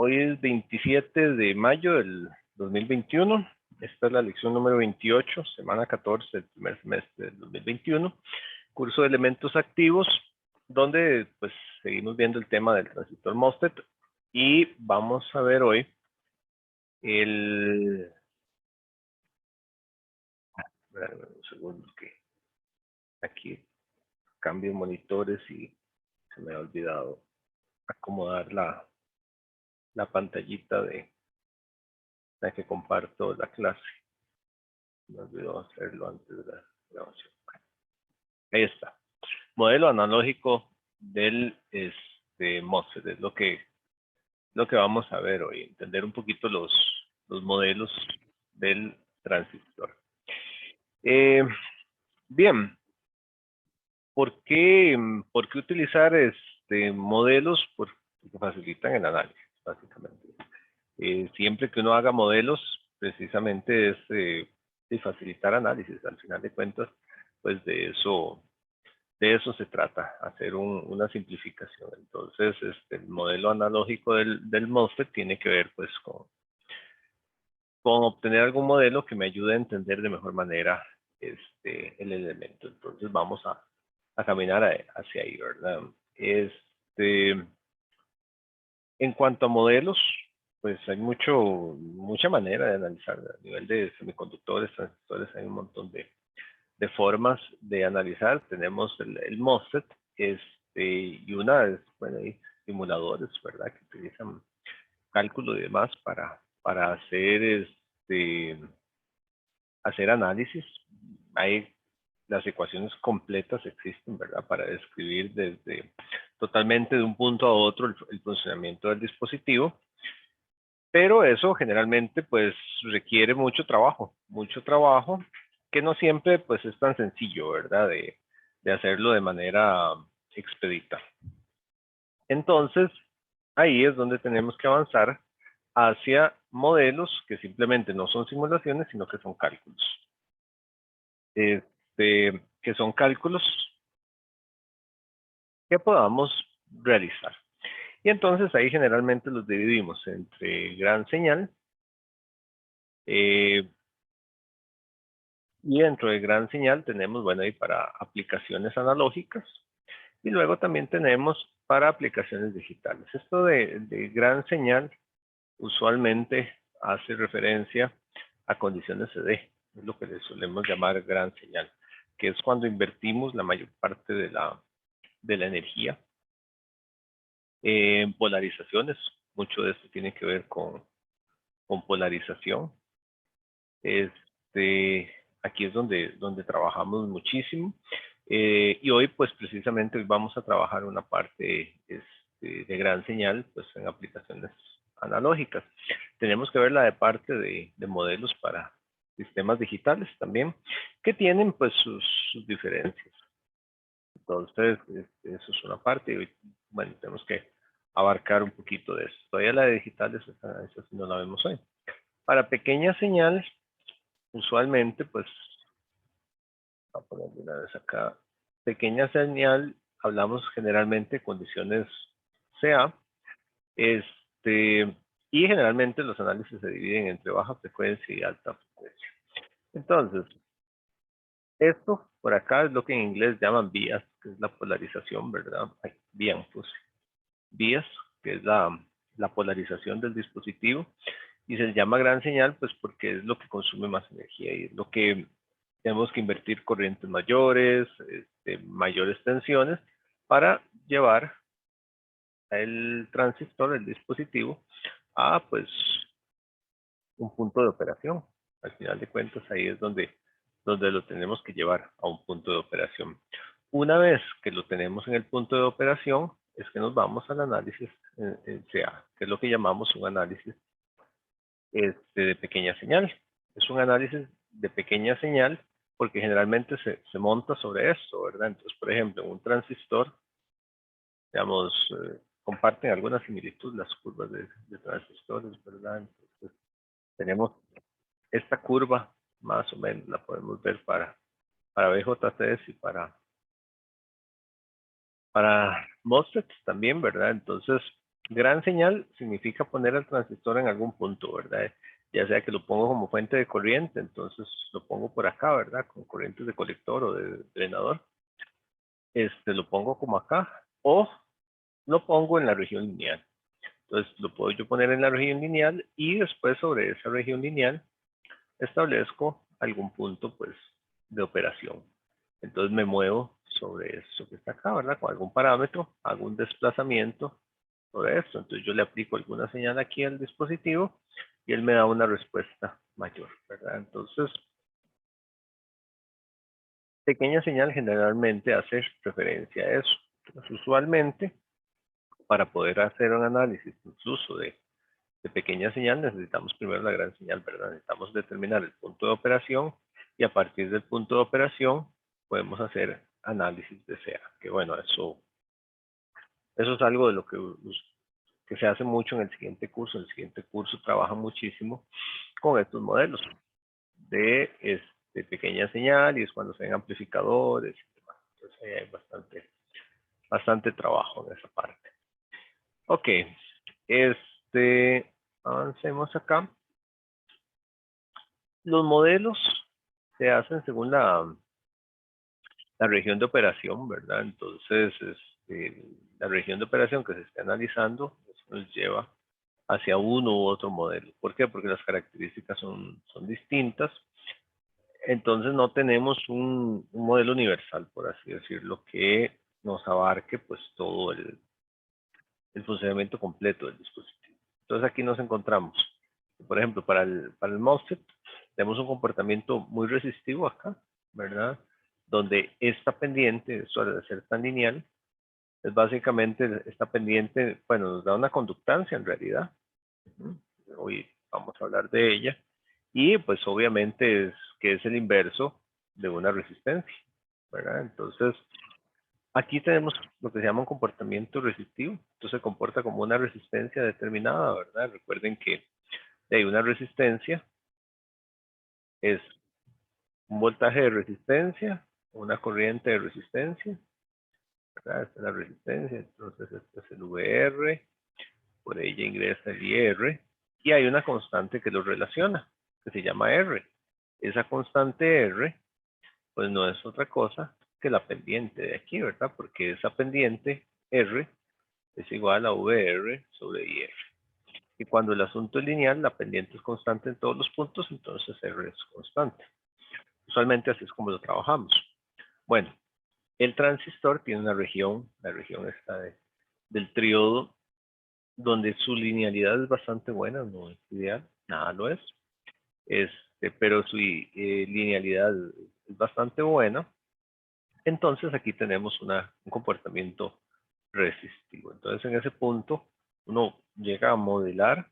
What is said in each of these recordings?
Hoy es 27 de mayo del 2021. Esta es la lección número 28, semana 14 del primer semestre del 2021. Curso de elementos activos, donde pues seguimos viendo el tema del transistor MOSFET y vamos a ver hoy el... Un segundo que aquí cambio monitores y se me ha olvidado acomodar la pantallita de la que comparto la clase. Me olvidó hacerlo antes de la grabación. Ahí está. Modelo analógico del MOSFET es lo que vamos a ver hoy. Entender un poquito los modelos del transistor. Bien. ¿Por qué utilizar modelos? Porque facilitan el análisis, básicamente. Siempre que uno haga modelos, precisamente es de facilitar análisis. Al final de cuentas, pues de eso se trata, hacer una simplificación. Entonces, el modelo analógico del MOSFET tiene que ver pues con obtener algún modelo que me ayude a entender de mejor manera el elemento. Entonces vamos a caminar hacia ahí, ¿verdad? En cuanto a modelos, pues hay mucha manera de analizar. A nivel de semiconductores, transistores, hay un montón de formas de analizar. Tenemos el MOSFET, y una es, bueno, hay simuladores, ¿verdad? Que utilizan cálculo y demás para hacer análisis. Las ecuaciones completas existen, ¿verdad? Para describir totalmente de un punto a otro el funcionamiento del dispositivo. Pero eso generalmente pues requiere mucho trabajo que no siempre pues es tan sencillo, ¿verdad? De hacerlo de manera expedita. Entonces, ahí es donde tenemos que avanzar hacia modelos que simplemente no son simulaciones, sino que son cálculos. Que son cálculos que podamos realizar. Y entonces ahí generalmente los dividimos entre gran señal, y dentro de gran señal tenemos, bueno, ahí para aplicaciones analógicas, y luego también tenemos para aplicaciones digitales. Esto de gran señal usualmente hace referencia a condiciones CD, es lo que le solemos llamar gran señal, que es cuando invertimos la mayor parte de la energía en polarizaciones. Mucho de esto tiene que ver con polarización. Aquí es donde trabajamos muchísimo. Y hoy, pues precisamente hoy vamos a trabajar una parte de gran señal, pues en aplicaciones analógicas. Tenemos que ver la de parte de modelos para sistemas digitales también, que tienen pues sus diferencias. Entonces, eso es una parte. Y bueno, tenemos que abarcar un poquito de eso. Todavía la de digitales, esa sí no la vemos hoy. Para pequeñas señales, usualmente, pues, voy a poner una vez acá, pequeña señal, hablamos generalmente de condiciones CA, y generalmente los análisis se dividen entre baja frecuencia y alta frecuencia. Entonces, esto por acá es lo que en inglés llaman vías, que es la polarización, ¿verdad? Bien, pues, vías, que es la polarización del dispositivo, y se llama gran señal, pues porque es lo que consume más energía y es lo que tenemos que invertir corrientes mayores, mayores tensiones, para llevar el transistor, el dispositivo, a pues un punto de operación. Al final de cuentas, ahí es donde lo tenemos que llevar a un punto de operación. Una vez que lo tenemos en el punto de operación, es que nos vamos al análisis en CA, que es lo que llamamos un análisis de pequeña señal. Es un análisis de pequeña señal porque generalmente se monta sobre esto, ¿verdad? Entonces, por ejemplo, en un transistor, digamos, comparten alguna similitud las curvas de transistores, ¿verdad? Entonces, tenemos esta curva, más o menos, la podemos ver para BJTs y para MOSFETs también, ¿verdad? Entonces, Gran señal significa poner al transistor en algún punto, ¿verdad? Ya sea que lo pongo como fuente de corriente, entonces lo pongo por acá, ¿verdad? Con corrientes de colector o de drenador. Lo pongo como acá, o lo pongo en la región lineal. Entonces lo puedo yo poner en la región lineal y después sobre esa región lineal establezco algún punto pues de operación. Entonces me muevo sobre esto que está acá, ¿verdad? Con algún parámetro, hago un desplazamiento sobre esto. Entonces yo le aplico alguna señal aquí al dispositivo y él me da una respuesta mayor, ¿verdad? Entonces, pequeña señal generalmente hace referencia a eso. Entonces, usualmente, para poder hacer un análisis incluso de pequeña señal, necesitamos primero la gran señal, ¿verdad? Necesitamos determinar el punto de operación y a partir del punto de operación podemos hacer análisis de SEA. Que bueno, eso es algo de lo que se hace mucho en el siguiente curso. En el siguiente curso trabaja muchísimo con estos modelos de pequeña señal y es cuando se ven amplificadores y demás. Entonces hay bastante trabajo en esa parte. Ok, avancemos acá. Los modelos se hacen según la región de operación, ¿verdad? Entonces, la región de operación que se está analizando nos lleva hacia uno u otro modelo. ¿Por qué? Porque las características son distintas. Entonces no tenemos un modelo universal, por así decirlo, que nos abarque pues todo el funcionamiento completo del dispositivo. Entonces aquí nos encontramos, por ejemplo, para el MOSFET, tenemos un comportamiento muy resistivo acá, ¿verdad? Donde esta pendiente, esto al ser tan lineal, es básicamente esta pendiente, bueno, nos da una conductancia en realidad. Hoy vamos a hablar de ella. Y pues obviamente es que es el inverso de una resistencia, ¿verdad? Entonces, aquí tenemos lo que se llama un comportamiento resistivo. Entonces se comporta como una resistencia determinada, ¿verdad? Recuerden que hay una resistencia, es un voltaje de resistencia, una corriente de resistencia, ¿verdad? Esta es la resistencia, entonces este es el VR, por ella ingresa el IR, y hay una constante que lo relaciona, que se llama R. Esa constante R, pues no es otra cosa que la pendiente de aquí, ¿verdad? Porque esa pendiente R es igual a VR sobre IR. Y cuando el asunto es lineal, la pendiente es constante en todos los puntos, entonces R es constante. Usualmente así es como lo trabajamos. Bueno, el transistor tiene una región, la región está del triodo, donde su linealidad es bastante buena, no es ideal, nada lo es, pero su linealidad es bastante buena. Entonces aquí tenemos un comportamiento resistivo. Entonces en ese punto uno llega a modelar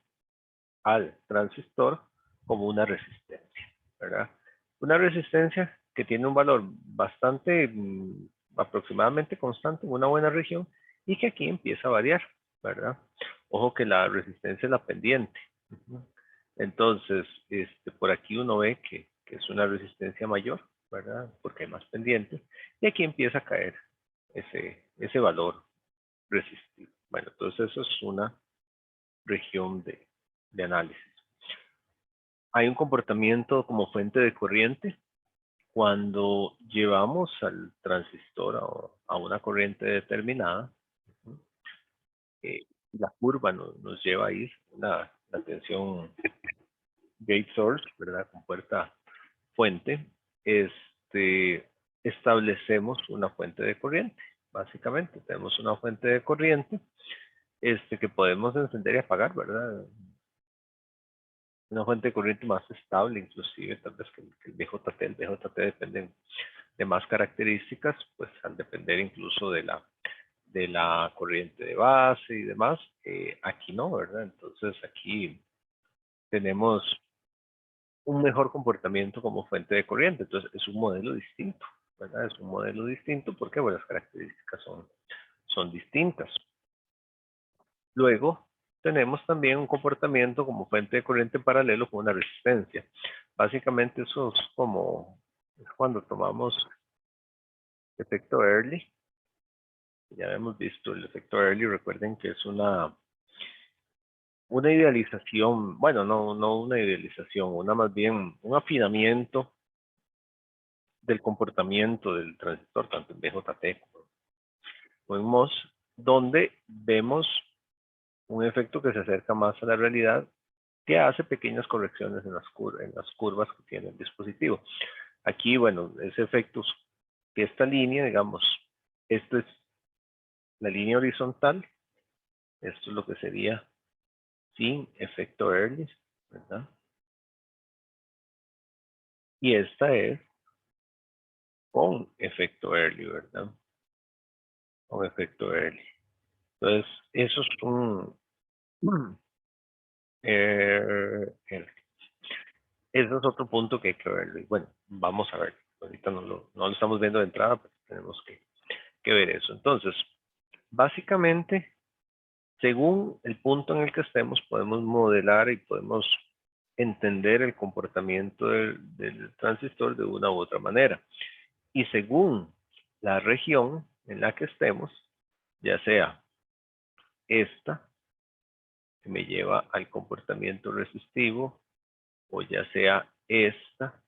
al transistor como una resistencia, ¿verdad? Una resistencia que tiene un valor bastante aproximadamente constante en una buena región y que aquí empieza a variar, ¿verdad? Ojo que la resistencia es la pendiente. Entonces, por aquí uno ve que es una resistencia mayor, ¿verdad? Porque hay más pendientes. Y aquí empieza a caer ese valor resistivo. Bueno, entonces eso es una región de análisis. Hay un comportamiento como fuente de corriente cuando llevamos al transistor a una corriente determinada. La curva nos lleva a ir la tensión gate source, ¿verdad? Con puerta fuente, establecemos una fuente de corriente. Básicamente, tenemos una fuente de corriente que podemos encender y apagar, ¿verdad? Una fuente de corriente más estable, inclusive, tal vez que el BJT. El BJT depende de más características, pues al depender incluso de la corriente de base y demás. Aquí no, ¿verdad? Entonces aquí tenemos un mejor comportamiento como fuente de corriente. Entonces es un modelo distinto, ¿verdad? Es un modelo distinto porque bueno, las características son distintas. Luego tenemos también un comportamiento como fuente de corriente paralelo con una resistencia. Básicamente eso es como cuando tomamos efecto Early. Ya hemos visto el efecto Early, recuerden que es una una idealización, bueno, no una idealización, una más bien un afinamiento del comportamiento del transistor, tanto en BJT como en MOS, donde vemos un efecto que se acerca más a la realidad, que hace pequeñas correcciones en las curvas que tiene el dispositivo. Aquí, bueno, ese efecto, que esta línea, digamos, esto es la línea horizontal, esto es lo que sería sin efecto Early, ¿verdad? Y esta es con efecto Early, ¿verdad? Con efecto Early. Entonces, eso es un... Ese es otro punto que hay que verlo. Y bueno, vamos a ver. Ahorita no lo estamos viendo de entrada, pero tenemos que ver eso. Entonces, básicamente, según el punto en el que estemos, podemos modelar y podemos entender el comportamiento del transistor de una u otra manera. Y según la región en la que estemos, ya sea esta, que me lleva al comportamiento resistivo, o ya sea esta,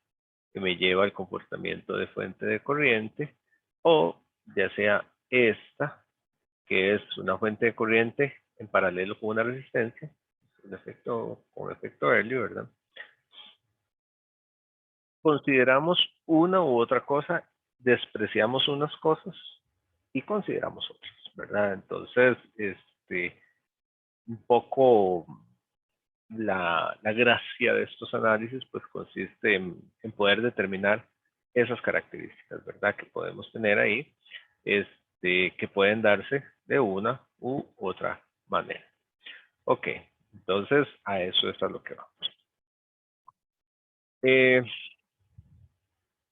que me lleva al comportamiento de fuente de corriente, o ya sea esta, que es una fuente de corriente en paralelo con una resistencia, con efecto Early, ¿verdad? Consideramos una u otra cosa, despreciamos unas cosas y consideramos otras, ¿verdad? Entonces, un poco la gracia de estos análisis pues consiste en poder determinar esas características, ¿verdad? Que podemos tener ahí, que pueden darse de una u otra manera. Ok, entonces a eso es a lo que vamos. Eh,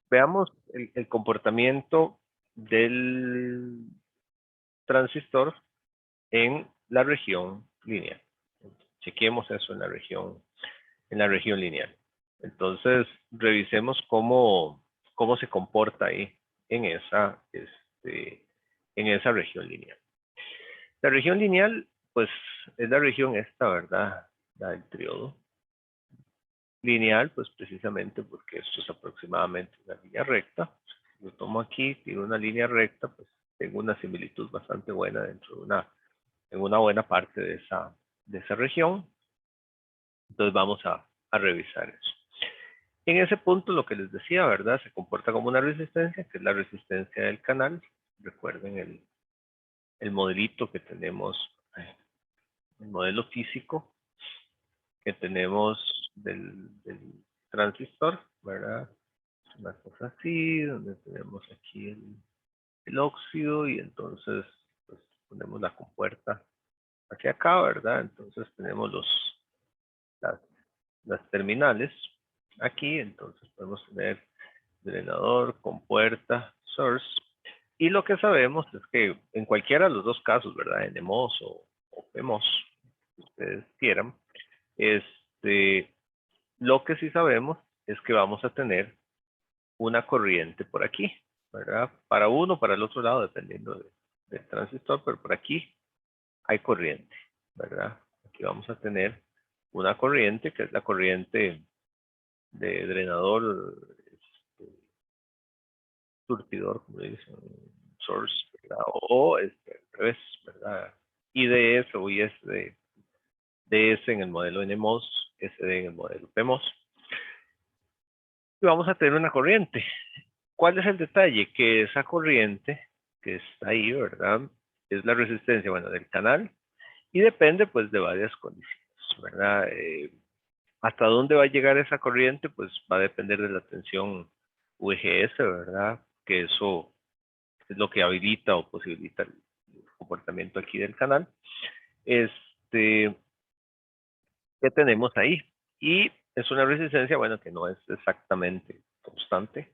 veamos el comportamiento del transistor en la región lineal. Chequemos eso en la región lineal. Entonces, revisemos cómo se comporta ahí en en esa región lineal. La región lineal, pues, es la región esta, ¿verdad? La del triodo. Lineal, pues, precisamente porque esto es aproximadamente una línea recta. Si lo tomo aquí, tiene una línea recta, pues, tengo una similitud bastante buena dentro de en una buena parte de esa región. Entonces, vamos a revisar eso. En ese punto, lo que les decía, ¿verdad? Se comporta como una resistencia, que es la resistencia del canal. Recuerden el modelito que tenemos, el modelo físico que tenemos del transistor, ¿verdad? Una cosa así, donde tenemos aquí el óxido y entonces pues, ponemos la compuerta aquí acá, ¿verdad? Entonces tenemos las, las terminales aquí, entonces podemos tener drenador, compuerta, source. Y lo que sabemos es que en cualquiera de los dos casos, ¿verdad? NMOS o PMOS, si ustedes quieran, lo que sí sabemos es que vamos a tener una corriente por aquí, ¿verdad? Para uno, para el otro lado, dependiendo del transistor, pero por aquí hay corriente, ¿verdad? Aquí vamos a tener una corriente que es la corriente de drenador, surtidor, como dicen, source, ¿verdad? O al revés, ¿verdad? IDS o ISD, DS en el modelo NMOS, SD en el modelo PMOS. Y vamos a tener una corriente. ¿Cuál es el detalle? Que esa corriente que está ahí, ¿verdad? Es la resistencia, bueno, del canal y depende pues de varias condiciones, ¿verdad? Hasta dónde va a llegar esa corriente, pues va a depender de la tensión VGS, ¿verdad? Que eso es lo que habilita o posibilita el comportamiento aquí del canal. ¿Qué tenemos ahí? Y es una resistencia, bueno, que no es exactamente constante,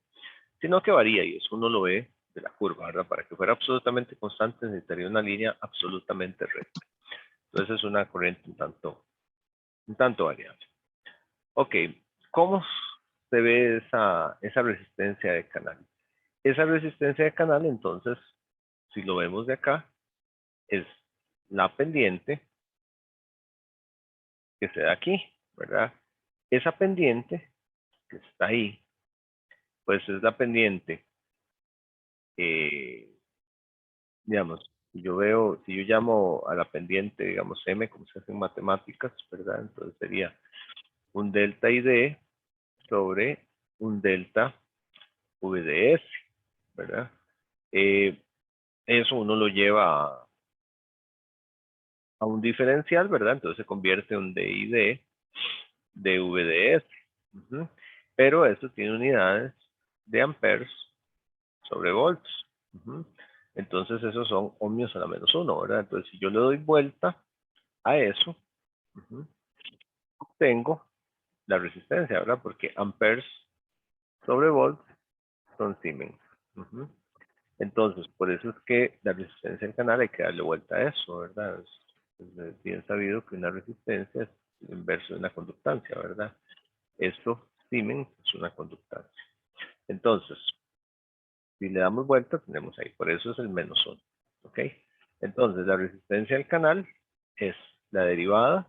sino que varía y eso uno lo ve de la curva, ¿verdad? Para que fuera absolutamente constante necesitaría una línea absolutamente recta. Entonces es una corriente un tanto variable. Ok, ¿cómo se ve esa resistencia de canal? Esa resistencia de canal, entonces, si lo vemos de acá, es la pendiente que se da aquí, ¿verdad? Esa pendiente que está ahí, pues es la pendiente, digamos, si yo llamo a la pendiente, digamos, M, como se hace en matemáticas, ¿verdad? Entonces sería un delta ID sobre un delta VDS, ¿verdad? Eso uno lo lleva a un diferencial, ¿verdad? Entonces se convierte en un DID de VDS. Uh-huh. Pero eso tiene unidades de amperes sobre volts. Uh-huh. Entonces esos son ohmios a la -1, ¿verdad? Entonces si yo le doy vuelta a eso, uh-huh, tengo la resistencia, ¿verdad? Porque amperes sobre volts son Siemens. Uh-huh. Entonces, por eso es que la resistencia del canal hay que darle vuelta a eso, ¿verdad? Es bien sabido que una resistencia es el inverso de una conductancia, ¿verdad? Esto, Siemens, es una conductancia. Entonces, si le damos vuelta, tenemos ahí, por eso es el -1, ¿ok? Entonces, la resistencia del canal es la derivada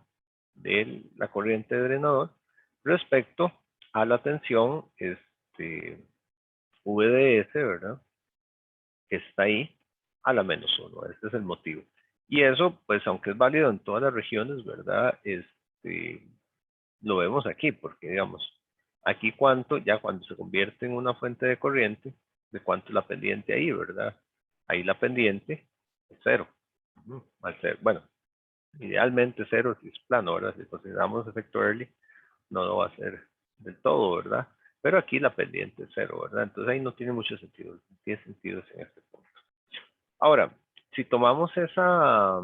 de la corriente de drenador respecto a la tensión VDS, ¿verdad? Que está ahí a la -1. Este es el motivo. Y eso, pues, aunque es válido en todas las regiones, ¿verdad? Lo vemos aquí, porque, digamos, aquí ya cuando se convierte en una fuente de corriente, de cuánto es la pendiente ahí, ¿verdad? Ahí la pendiente es 0. Al ser, bueno, idealmente 0 si es plano, ¿verdad? Si consideramos efecto Early, no lo va a ser del todo, ¿verdad? Pero aquí la pendiente es 0, ¿verdad? Entonces ahí no tiene mucho sentido, tiene sentido en este punto. Ahora, si tomamos esa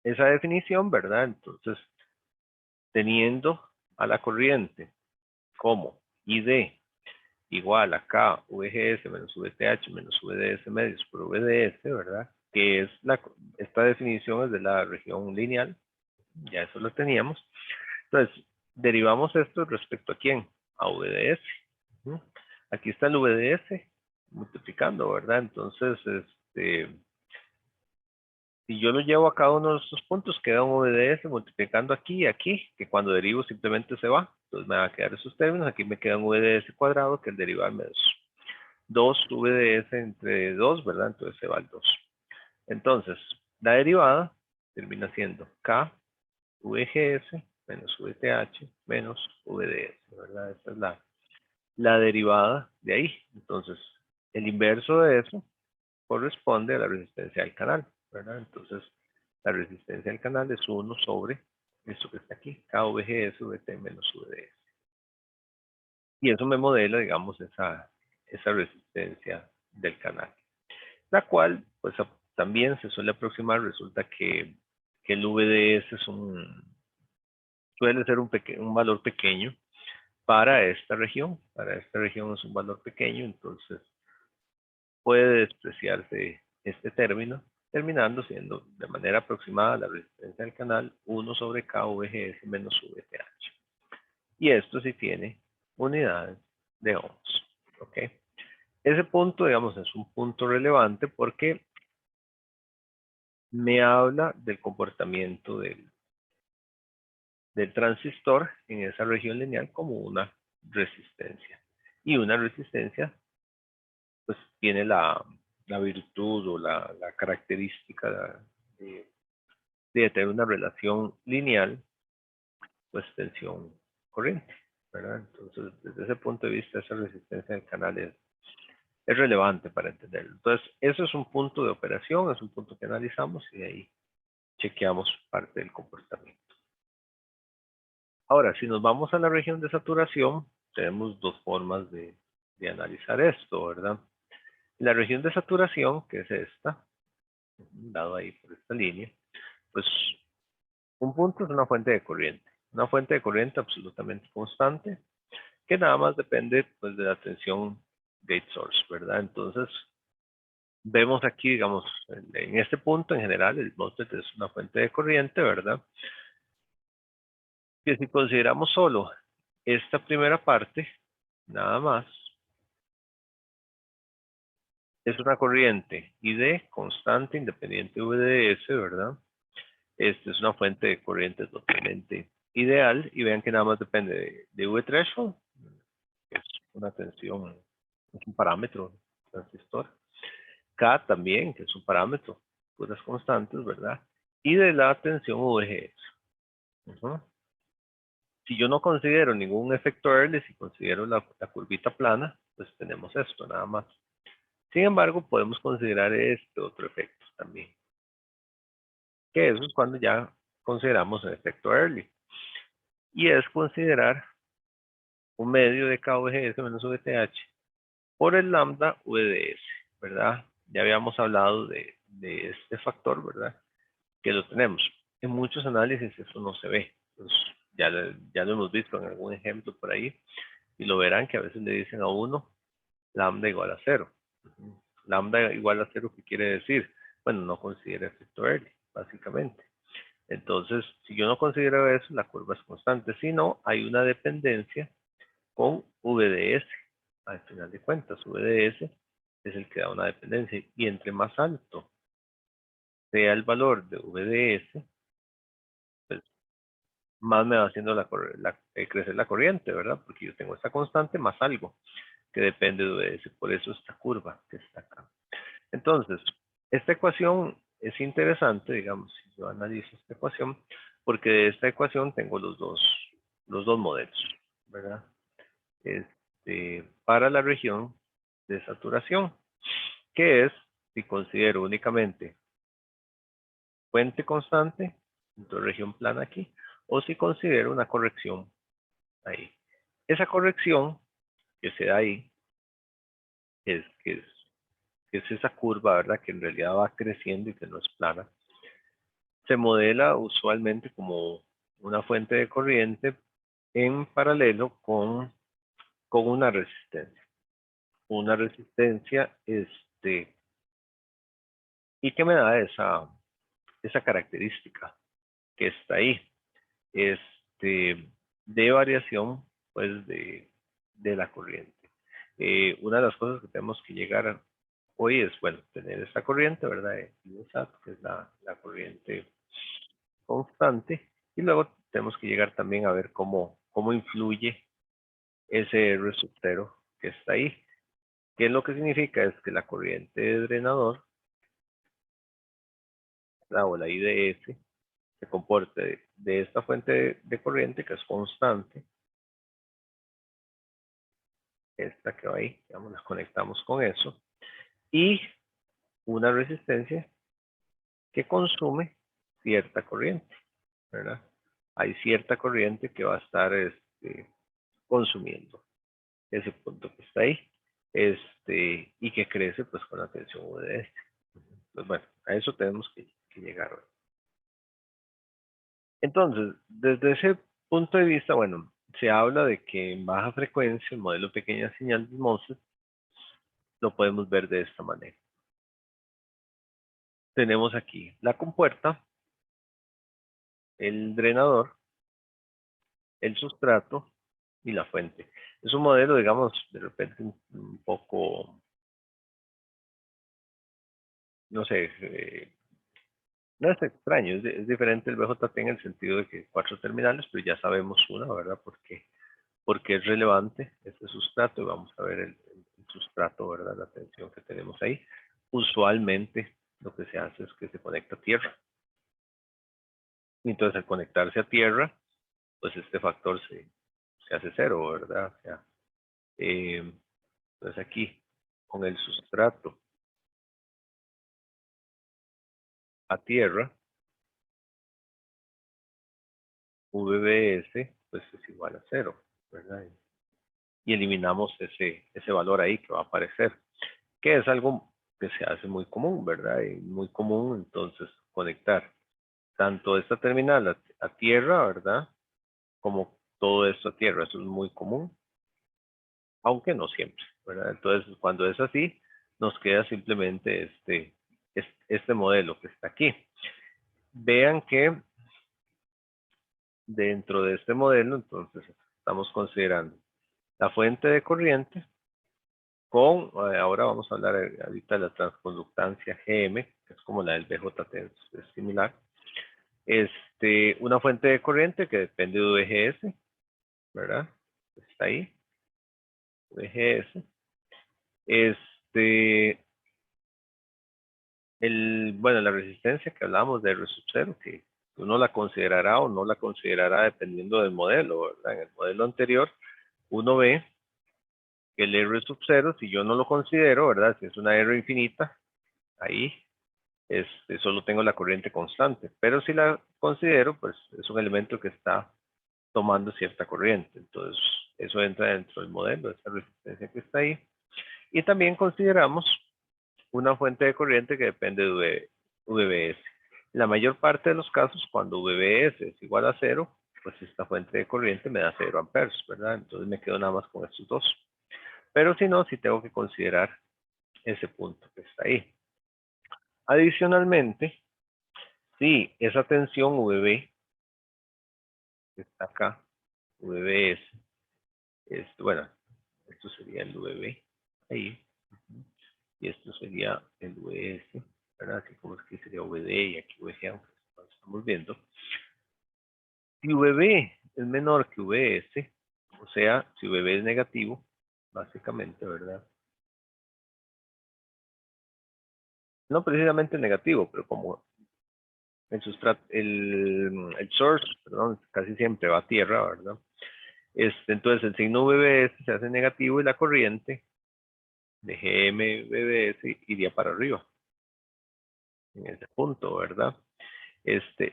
definición, ¿verdad? Entonces, teniendo a la corriente como ID igual a K, VGS menos VTH menos VDS medios por VDS, ¿verdad? Que es esta definición es de la región lineal, ya eso lo teníamos. Entonces, derivamos esto respecto a quién? A VDS. Aquí está el VDS multiplicando, ¿verdad? Entonces, si yo lo llevo a cada uno de estos puntos, queda un VDS multiplicando aquí y aquí, que cuando derivo simplemente se va. Entonces me va a quedar esos términos. Aquí me queda un VDS cuadrado, que el derivarme es 2 VDS entre 2, ¿verdad? Entonces se va el 2. Entonces, la derivada termina siendo K VGS menos VTH menos VDS, ¿verdad? Esta es la derivada de ahí. Entonces, el inverso de eso corresponde a la resistencia del canal, ¿verdad? Entonces, la resistencia del canal es 1 sobre esto que está aquí, KVGS VT menos VDS. Y eso me modela, digamos, esa resistencia del canal, la cual, pues, también se suele aproximar, resulta que el VDS suele ser un valor pequeño para esta región es un valor pequeño, entonces puede despreciarse este término, terminando siendo de manera aproximada la resistencia del canal 1 sobre KVGS menos VTH. Y esto sí tiene unidades de ohms. ¿Ok? Ese punto, digamos, es un punto relevante porque me habla del comportamiento del transistor en esa región lineal como una resistencia. Y una resistencia, pues, tiene la virtud o la característica de tener una relación lineal, pues tensión corriente, ¿verdad? Entonces, desde ese punto de vista, esa resistencia del canal es relevante para entenderlo. Entonces, eso es un punto de operación, es un punto que analizamos y de ahí chequeamos parte del comportamiento. Ahora, si nos vamos a la región de saturación, tenemos dos formas de analizar esto, ¿verdad? La región de saturación, que es esta, dado ahí por esta línea, pues un punto es una fuente de corriente. Una fuente de corriente absolutamente constante, que nada más depende, pues, de la tensión gate source, ¿verdad? Entonces, vemos aquí, digamos, en este punto en general, el MOSFET es una fuente de corriente, ¿verdad? Que si consideramos solo esta primera parte, nada más, es una corriente ID constante independiente VDS, ¿verdad? Esta es una fuente de corriente totalmente ideal y vean que nada más depende de V threshold, que es una tensión, es un parámetro transistor. K también, que es un parámetro, puras constantes, ¿verdad? Y de la tensión VGS. Si yo no considero ningún efecto Early, si considero la curvita plana, pues tenemos esto nada más. Sin embargo, podemos considerar este otro efecto también. Que eso es cuando ya consideramos el efecto Early. Y es considerar un medio de KVGS menos VTH por el lambda VDS, ¿verdad? Ya habíamos hablado de este factor, ¿verdad? Que lo tenemos. En muchos análisis eso no se ve. Pues ya lo hemos visto en algún ejemplo por ahí y lo verán que a veces le dicen a uno lambda igual a 0. Lambda igual a 0, ¿qué quiere decir? Bueno, no considera efecto Early, básicamente. Entonces, si yo no considero eso, la curva es constante. Si no, hay una dependencia con VDS. Al final de cuentas, VDS es el que da una dependencia. Y entre más alto sea el valor de VDS, pues más me va haciendo crecer la corriente, ¿verdad? Porque yo tengo esta constante más algo que depende de VDS. Por eso esta curva que está acá. Entonces, esta ecuación es interesante, digamos, si yo analizo esta ecuación, porque de esta ecuación tengo los dos modelos, ¿verdad? Para la región de saturación, que es, si considero únicamente fuente constante, entonces región plana aquí, o si considero una corrección ahí. Esa corrección que se da ahí es esa curva, ¿verdad? Que en realidad va creciendo y que no es plana. Se modela usualmente como una fuente de corriente en paralelo con una resistencia. Una resistencia, y que me da esa característica que está ahí, de variación, pues, de la corriente. Una de las cosas que tenemos que llegar hoy es, bueno, tener esta corriente, ¿verdad? Que es la corriente constante, y luego tenemos que llegar también a ver cómo influye ese R sub 0 que está ahí. ¿Qué es lo que significa? Es que la corriente de drenador, o la IDS, se comporte de esta fuente de corriente que es constante, esta que va ahí, digamos, la conectamos con eso, y una resistencia que consume cierta corriente, ¿verdad? Hay cierta corriente que va a estar consumiendo ese punto que está ahí, y que crece pues con la tensión de este. Pues bueno, a eso tenemos que llegar hoy. Entonces, desde ese punto de vista, bueno, se habla de que en baja frecuencia el modelo pequeña señal de MOSFET lo podemos ver de esta manera. Tenemos aquí la compuerta, el drenador, el sustrato y la fuente. Es un modelo, digamos, de repente un poco, no sé, no es extraño, es diferente el BJT en el sentido de que 4 terminales, pero ya sabemos una, ¿verdad? Porque es relevante este sustrato, y vamos a ver el sustrato, ¿verdad? La tensión que tenemos ahí. Usualmente lo que se hace es que se conecta a tierra. Y entonces al conectarse a tierra, pues este factor se hace cero, ¿verdad? O sea, entonces aquí, con el sustrato a tierra, VBS, pues es igual a cero, ¿verdad? Y eliminamos ese valor ahí que va a aparecer, que es algo que se hace muy común, ¿verdad? Y muy común entonces conectar tanto esta terminal a tierra, ¿verdad? Como todo esto a tierra, eso es muy común, aunque no siempre, ¿verdad? Entonces, cuando es así, nos queda simplemente este modelo que está aquí. Vean que dentro de este modelo, entonces, estamos considerando la fuente de corriente con, ahora vamos a hablar ahorita de la transconductancia GM, que es como la del BJT, es similar. Una fuente de corriente que depende de VGS, ¿verdad? Está ahí, VGS. Bueno, la resistencia que hablábamos de R sub 0, que uno la considerará o no la considerará dependiendo del modelo, ¿verdad? En el modelo anterior, uno ve que el R sub 0, si yo no lo considero, ¿verdad? Si es una R infinita, ahí solo tengo la corriente constante. Pero si la considero, pues es un elemento que está tomando cierta corriente. Entonces, eso entra dentro del modelo, esa resistencia que está ahí. Y también consideramos una fuente de corriente que depende de VBS. En la mayor parte de los casos, cuando VBS es igual a 0, pues esta fuente de corriente me da 0 amperes, ¿verdad? Entonces me quedo nada más con estos dos. Pero si no, sí tengo que considerar ese punto que está ahí. Adicionalmente, si esa tensión VB, que está acá, VBS, bueno, esto sería el VB, ahí, y esto sería el VS, ¿verdad? Así como es que sería VD y aquí VG, aunque no lo estamos viendo. Si VB es menor que VS, o sea, si VB es negativo, básicamente, ¿verdad? No precisamente negativo, pero como el sustrato, el source, perdón, casi siempre va a tierra, ¿verdad? Entonces el signo VBS se hace negativo y la corriente de GM VBS iría para arriba, en ese punto, ¿verdad?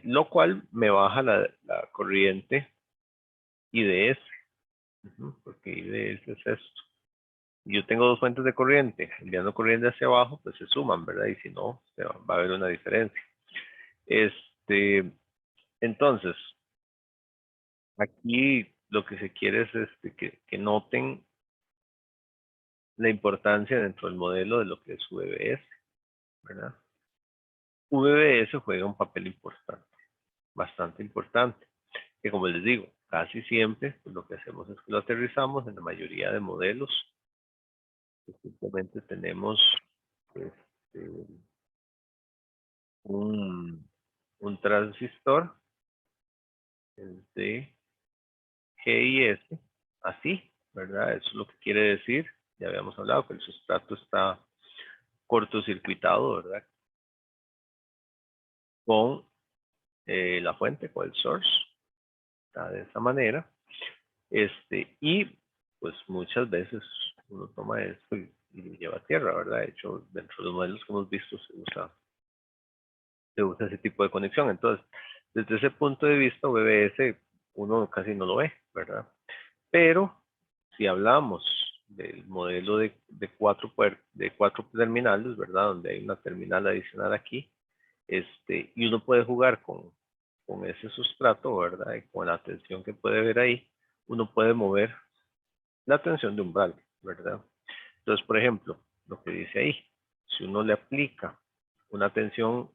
Lo cual me baja la corriente IDS, porque IDS es esto. Yo tengo dos fuentes de corriente, enviando corriente hacia abajo, pues se suman, ¿verdad? Y si no, va a haber una diferencia. Entonces, aquí lo que se quiere es que noten la importancia dentro del modelo de lo que es VBS, ¿verdad? VBS juega un papel importante, bastante importante, que como les digo, casi siempre pues, lo que hacemos es que lo aterrizamos en la mayoría de modelos. Simplemente tenemos este, un transistor de GIS, así, ¿verdad? Eso es lo que quiere decir, ya habíamos hablado que el sustrato está cortocircuitado, ¿verdad? Con la fuente, con el source, está de esa manera. Y pues muchas veces uno toma esto y lo lleva a tierra, ¿verdad? De hecho, dentro de los modelos que hemos visto se usa ese tipo de conexión. Entonces, desde ese punto de vista, VBS uno casi no lo ve, ¿verdad? Pero si hablamos del modelo de cuatro terminales, ¿verdad? Donde hay una terminal adicional aquí, y uno puede jugar con ese sustrato, ¿verdad? Y con la tensión que puede ver ahí, uno puede mover la tensión de umbral, ¿verdad? Entonces, por ejemplo, lo que dice ahí, si uno le aplica una tensión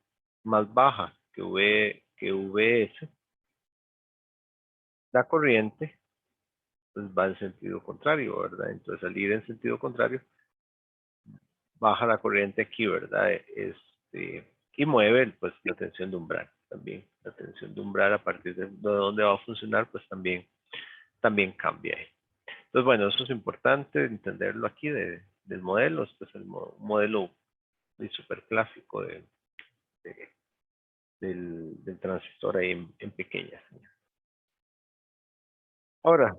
más baja que VS, la corriente pues va en sentido contrario, ¿verdad? Entonces, al ir en sentido contrario, baja la corriente aquí, ¿verdad? Y mueve pues la tensión de umbral también. La tensión de umbral a partir de donde va a funcionar, pues también cambia ahí. Entonces, bueno, eso es importante entenderlo aquí del modelo. Este es el modelo súper clásico del transistor ahí en pequeñas. Ahora,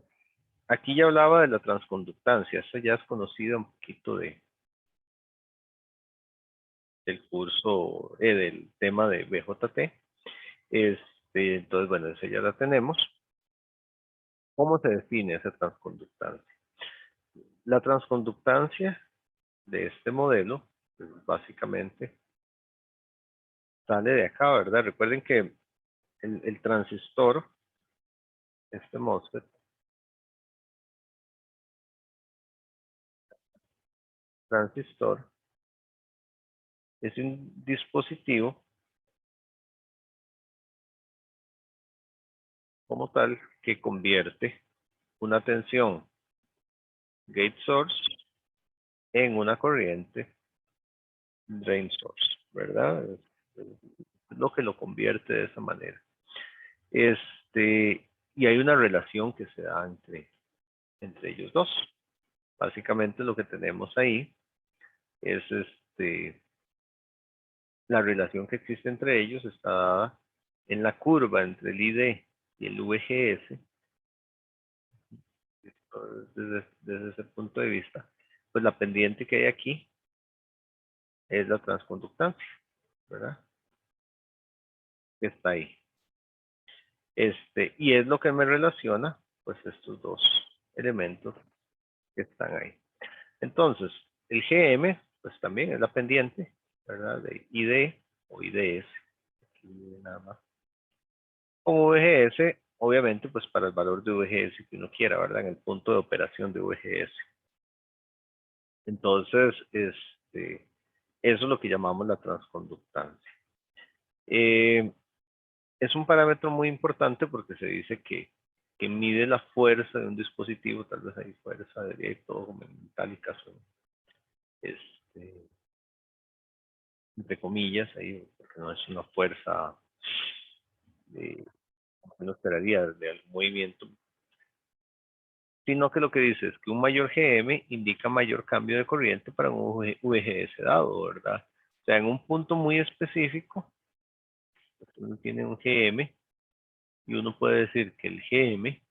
aquí ya hablaba de la transconductancia. Eso ya es conocido un poquito del curso, del tema de BJT. Entonces, bueno, esa ya la tenemos. ¿Cómo se define esa transconductancia? La transconductancia de este modelo, pues, básicamente, sale de acá, ¿verdad? Recuerden que el transistor, este MOSFET, transistor, es un dispositivo como tal que convierte una tensión gate source en una corriente drain source, ¿verdad? Es lo que lo convierte de esa manera. Y hay una relación que se da entre ellos dos. Básicamente lo que tenemos ahí es la relación que existe entre ellos está dada en la curva entre el ID y el VGS. Desde ese punto de vista, pues la pendiente que hay aquí es la transconductancia, ¿verdad? Que está ahí. Y es lo que me relaciona, pues, estos dos elementos que están ahí. Entonces, el GM, pues también es la pendiente, ¿verdad? De ID o IDS. Aquí nada más. Con VGS, obviamente, pues para el valor de VGS que uno quiera, ¿verdad? En el punto de operación de VGS. Entonces, eso es lo que llamamos la transconductancia. Es un parámetro muy importante porque se dice que mide la fuerza de un dispositivo, tal vez hay fuerza directa o metálica, entre comillas, ahí, porque no es una fuerza que uno esperaría de algún movimiento, sino que lo que dice es que un mayor GM indica mayor cambio de corriente para un VGS dado, ¿verdad? O sea, en un punto muy específico, uno tiene un GM y uno puede decir que el GM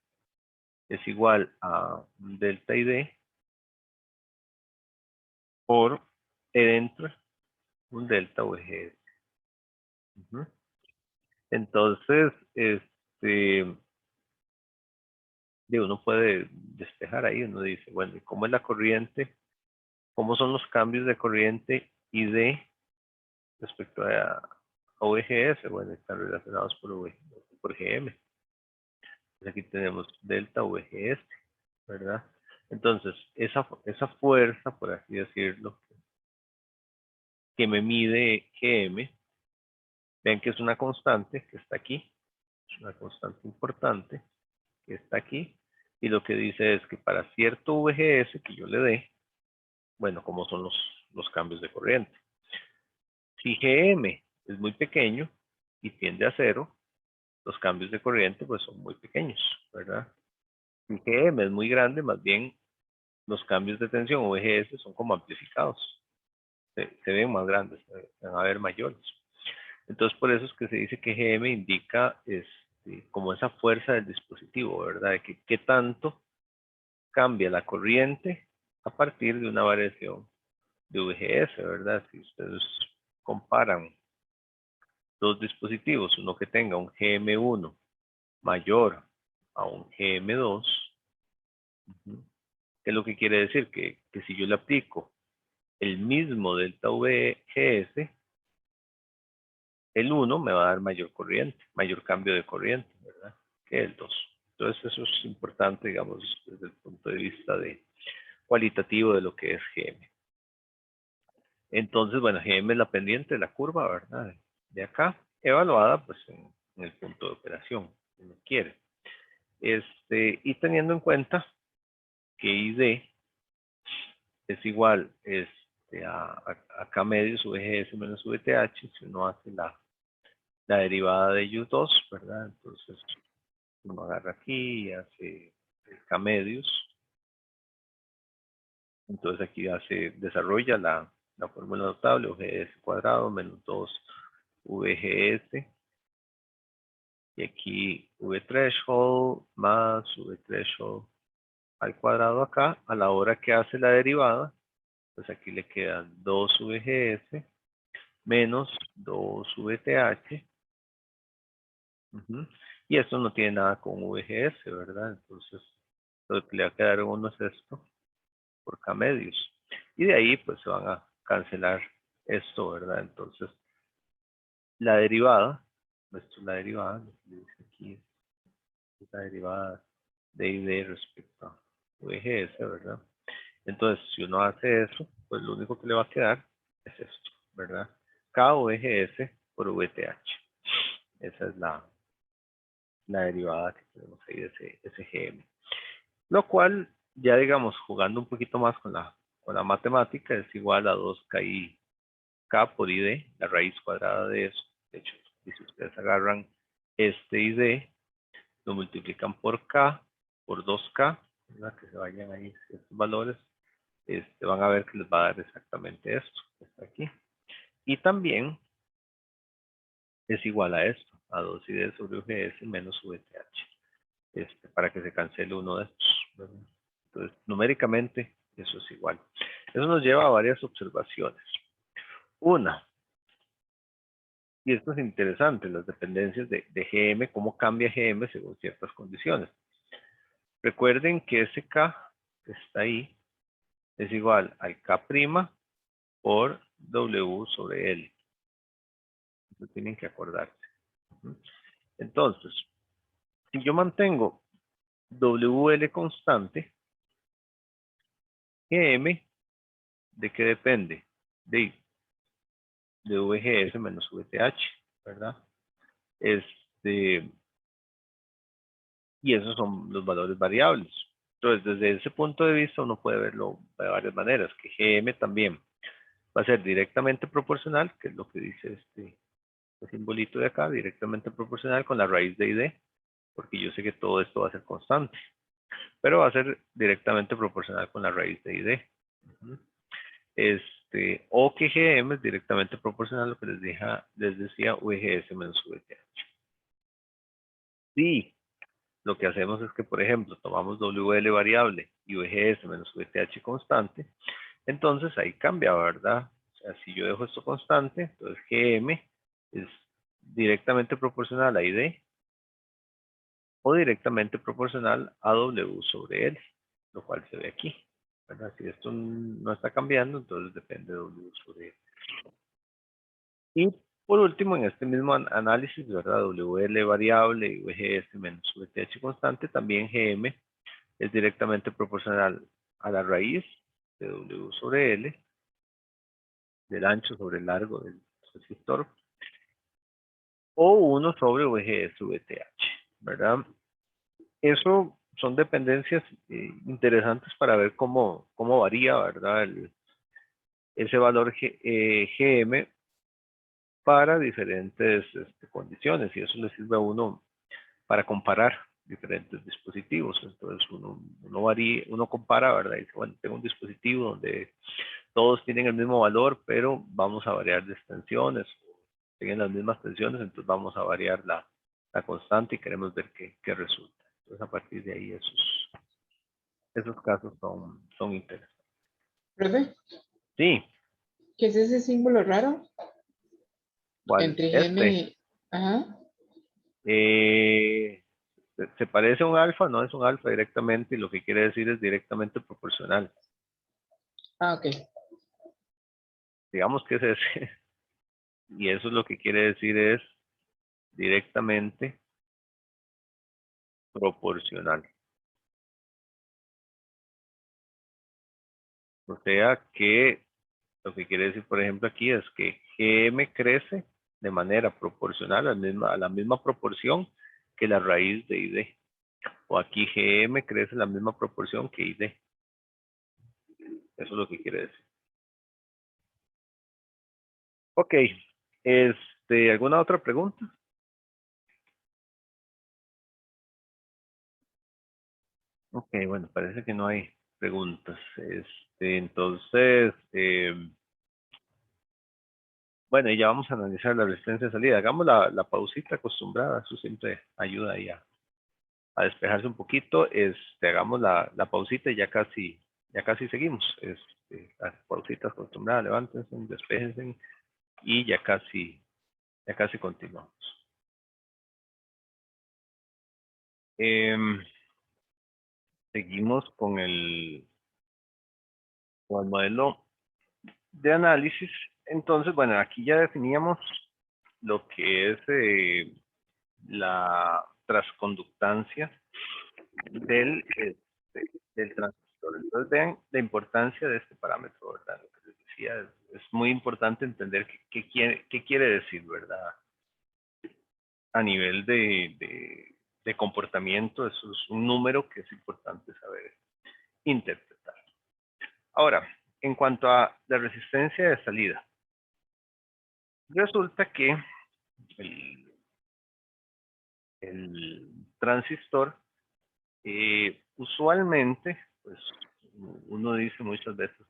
es igual a un delta ID por E dentro un delta VGS. Entonces, uno puede despejar ahí, uno dice, bueno, ¿cómo es la corriente? ¿Cómo son los cambios de corriente ID respecto a VGS? Bueno, están relacionados por GM. Pues aquí tenemos delta VGS, ¿verdad? Entonces, esa fuerza, por así decirlo, que me mide GM, vean que es una constante que está aquí, es una constante importante que está aquí, y lo que dice es que para cierto VGS que yo le dé, bueno, ¿cómo son los cambios de corriente? Si GM es muy pequeño y tiende a cero, los cambios de corriente pues son muy pequeños, ¿verdad? Si GM es muy grande, más bien los cambios de tensión o VGS son como amplificados, se ven más grandes, se van a ver mayores. Entonces por eso es que se dice que GM indica como esa fuerza del dispositivo, ¿verdad? De que qué tanto cambia la corriente a partir de una variación de VGS, ¿verdad? Si ustedes comparan dos dispositivos, uno que tenga un GM1 mayor a un GM2, ¿qué es lo que quiere decir? Que si yo le aplico el mismo delta VGS, el 1 me va a dar mayor corriente, mayor cambio de corriente, ¿verdad? Que el 2. Entonces eso es importante, digamos, desde el punto de vista cualitativo de lo que es GM. Entonces, bueno, GM es la pendiente de la curva, ¿verdad? De acá, evaluada pues en el punto de operación, si uno quiere. Y teniendo en cuenta que ID es igual a K medios VGS menos VTH, si uno hace la derivada de ellos dos, ¿verdad? Entonces, uno agarra aquí y hace K medios. Entonces aquí desarrolla la fórmula notable, VGS cuadrado menos 2 VGS. Y aquí V threshold más V threshold al cuadrado acá. A la hora que hace la derivada, pues aquí le quedan 2 VGS menos 2 VTH. Y esto no tiene nada con VGS, ¿verdad? Entonces, lo que le va a quedar a uno es esto por K medios. Y de ahí, pues se van a cancelar esto, ¿verdad? Entonces, la derivada, esto es la derivada, lo que dice aquí es la derivada de ID respecto a VGS, ¿verdad? Entonces, si uno hace eso, pues lo único que le va a quedar es esto, ¿verdad? K VGS por VTH. Esa es la derivada que tenemos ahí de ese GM. Lo cual, ya digamos, jugando un poquito más con la matemática, es igual a 2K por ID, la raíz cuadrada de eso. De hecho, si ustedes agarran este ID lo multiplican por K, por 2K, ¿verdad? Que se vayan ahí estos valores, van a ver que les va a dar exactamente esto, que está aquí. Y también es igual a esto, a 2ID sobre UGS menos VTH, para que se cancele uno de estos, ¿verdad? Entonces, numéricamente, eso es igual. Eso nos lleva a varias observaciones. Una, y esto es interesante, las dependencias de GM, cómo cambia GM según ciertas condiciones. Recuerden que ese K que está ahí es igual al K' por W sobre L. Eso tienen que acordarse. Entonces, si yo mantengo WL constante, GM, ¿de qué depende? De VGS menos VTH, ¿verdad? Y esos son los valores variables. Entonces, desde ese punto de vista, uno puede verlo de varias maneras, que GM también va a ser directamente proporcional, que es lo que dice este simbolito de acá, directamente proporcional con la raíz de ID, porque yo sé que todo esto va a ser constante, pero va a ser directamente proporcional con la raíz de ID. O que GM es directamente proporcional a lo que les decía VGS menos VTH. Sí, lo que hacemos es que, por ejemplo, tomamos WL variable y VGS menos VTH constante, entonces ahí cambia, ¿verdad? O sea, si yo dejo esto constante, entonces GM es directamente proporcional a ID o directamente proporcional a W sobre L, lo cual se ve aquí, ¿verdad? Si esto no está cambiando, entonces depende de W sobre L. Y por último, en este mismo análisis, ¿verdad? WL variable y VGS menos VTH constante, también GM es directamente proporcional a la raíz de W sobre L, del ancho sobre el largo del resistor, o 1 sobre VGS VTH, ¿verdad? Eso son dependencias interesantes para ver cómo varía, ¿verdad? Ese valor GM para diferentes condiciones, y eso le sirve a uno para comparar diferentes dispositivos. Entonces uno compara, ¿verdad? Y dice, bueno, tengo un dispositivo donde todos tienen el mismo valor, pero vamos a variar las tensiones, tienen las mismas tensiones, entonces vamos a variar la constante y queremos ver qué resulta. Entonces a partir de ahí esos casos son interesantes. ¿Profe? Sí. ¿Qué es ese símbolo raro? ¿Cuál? Entre GM y... Ajá. Se parece a un alfa, no es un alfa directamente, y lo que quiere decir es directamente proporcional. Ah, ok. Digamos que es ese. Y eso es lo que quiere decir es directamente proporcional. O sea que lo que quiere decir, por ejemplo, aquí es que GM crece de manera proporcional a la misma proporción que la raíz de ID. O aquí GM crece en la misma proporción que ID. Eso es lo que quiere decir. Ok. ¿Alguna otra pregunta? Ok, bueno, parece que no hay preguntas. Entonces, bueno, y ya vamos a analizar la resistencia de salida. Hagamos la pausita acostumbrada, eso siempre ayuda ahí a despejarse un poquito. Hagamos la pausita y ya casi seguimos. Las pausitas acostumbradas, levántense, despejense y ya casi continuamos. Seguimos con el modelo de análisis. Entonces, bueno, aquí ya definíamos lo que es la transconductancia del transistor. Entonces, vean la importancia de este parámetro, ¿verdad? Lo que les decía, es muy importante entender qué quiere decir, ¿verdad? A nivel de comportamiento, eso es un número que es importante saber interpretar. Ahora, en cuanto a la resistencia de salida, resulta que el transistor, usualmente, pues uno dice muchas veces,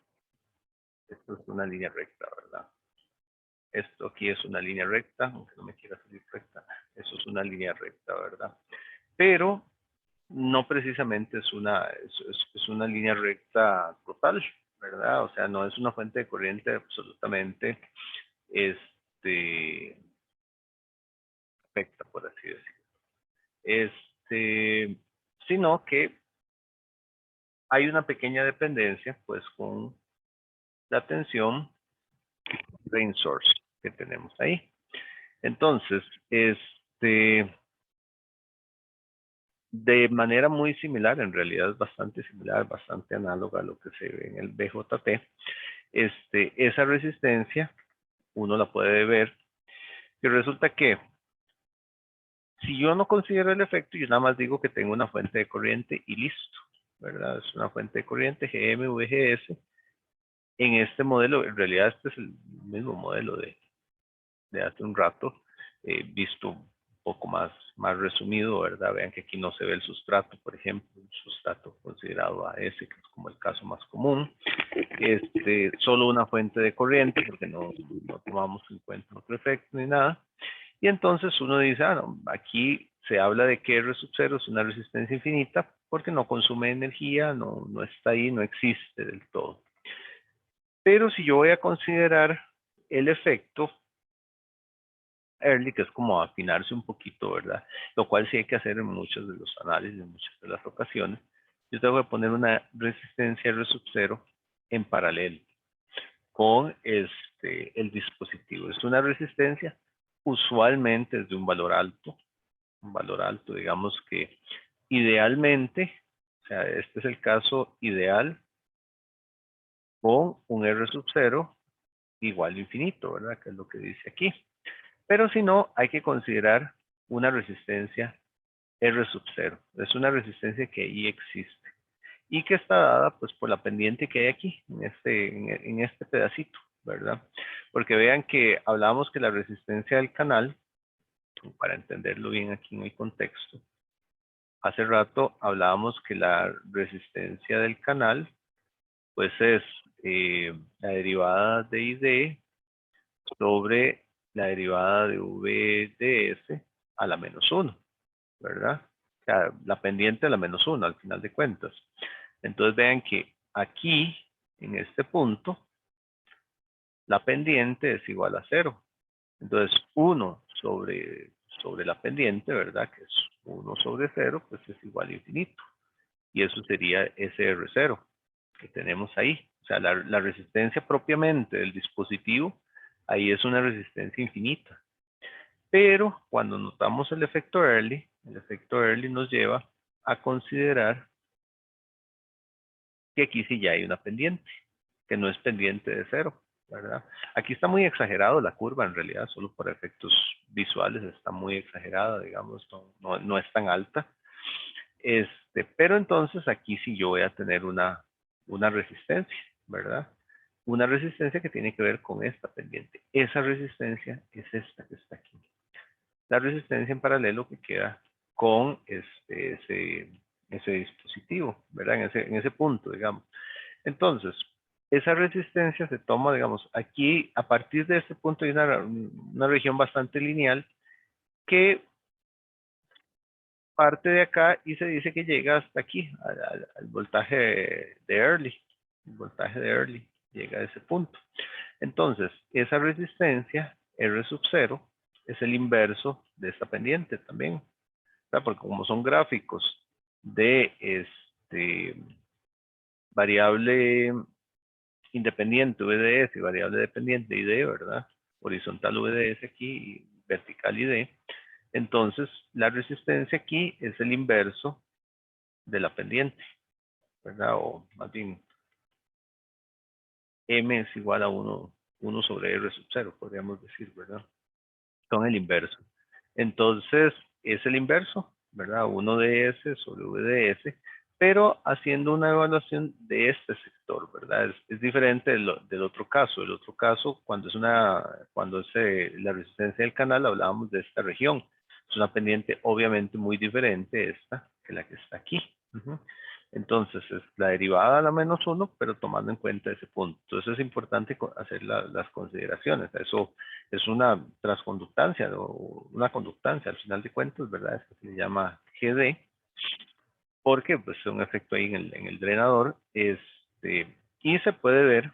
esto es una línea recta, ¿verdad? Esto aquí es una línea recta, aunque no me quiera salir recta, eso es una línea recta, ¿verdad? Pero no precisamente es una línea recta total, ¿verdad? O sea, no es una fuente de corriente absolutamente perfecta, por así decirlo. Sino que hay una pequeña dependencia, pues, con la tensión drain source que tenemos ahí. Entonces, de manera muy similar, en realidad es bastante similar, bastante análoga a lo que se ve en el BJT, esa resistencia, uno la puede ver, y resulta que si yo no considero el efecto, yo nada más digo que tengo una fuente de corriente y listo, ¿verdad? Es una fuente de corriente GM, VGS. En este modelo, en realidad este es el mismo modelo de hace un rato, visto un poco más resumido, ¿verdad? Vean que aquí no se ve el sustrato, por ejemplo, un sustrato considerado AS, que es como el caso más común. Solo una fuente de corriente, porque no tomamos en cuenta otro efecto ni nada. Y entonces uno dice, no, aquí se habla de que R0 es una resistencia infinita, porque no consume energía, no está ahí, no existe del todo. Pero si yo voy a considerar el efecto early, que es como afinarse un poquito, ¿verdad? Lo cual sí hay que hacer en muchos de los análisis, en muchas de las ocasiones. Yo tengo que poner una resistencia R0 en paralelo con el dispositivo. Es una resistencia, usualmente es de un valor alto, digamos que idealmente, o sea, este es el caso ideal, con un R0 igual a infinito, ¿verdad? Que es lo que dice aquí. Pero si no, hay que considerar una resistencia R0. Es una resistencia que ahí existe y que está dada pues por la pendiente que hay aquí, en este pedacito, ¿verdad? Porque vean que hablábamos que la resistencia del canal, para entenderlo bien aquí en el contexto, hace rato hablábamos que la resistencia del canal pues es la derivada de ID sobre la derivada de VDS a la menos 1, ¿verdad? O sea, la pendiente a la menos 1 al final de cuentas. Entonces vean que aquí, en este punto, la pendiente es igual a 0. Entonces 1 sobre la pendiente, ¿verdad? Que es 1 sobre 0, pues es igual a infinito. Y eso sería SR0 que tenemos ahí. O sea, la resistencia propiamente del dispositivo, ahí es una resistencia infinita. Pero cuando notamos el efecto Early nos lleva a considerar que aquí sí ya hay una pendiente, que no es pendiente de 0, ¿verdad? Aquí está muy exagerado la curva, en realidad, solo por efectos visuales está muy exagerada, digamos, no es tan alta. Pero entonces aquí sí yo voy a tener una resistencia, ¿verdad? Una resistencia que tiene que ver con esta pendiente. Esa resistencia es esta que está aquí. La resistencia en paralelo que queda con ese dispositivo, ¿verdad? En ese punto, digamos. Entonces, esa resistencia se toma, digamos, aquí, a partir de este punto hay una región bastante lineal que parte de acá y se dice que llega hasta aquí, al voltaje de Early. El voltaje de Early llega a ese punto. Entonces, esa resistencia, R0, es el inverso de esta pendiente también. ¿Verdad? Porque como son gráficos de variable independiente VDS y variable dependiente ID, ¿verdad? Horizontal VDS aquí y vertical ID. Entonces, la resistencia aquí es el inverso de la pendiente, ¿verdad? O más bien, M es igual a 1 sobre R0, podríamos decir, ¿verdad? Son el inverso. Entonces, es el inverso, ¿verdad? 1 DS sobre VDS, pero haciendo una evaluación de este sector, ¿verdad? Es diferente del otro caso. El otro caso, cuando es la resistencia del canal, hablábamos de esta región. Es una pendiente obviamente muy diferente esta que la que está aquí. Entonces es la derivada a la menos 1, pero tomando en cuenta ese punto. Entonces es importante hacer las consideraciones. Eso es una transconductancia, ¿no? Una conductancia al final de cuentas, ¿verdad? Esto se le llama GD, porque pues es un efecto ahí en el drenador. Y se puede ver,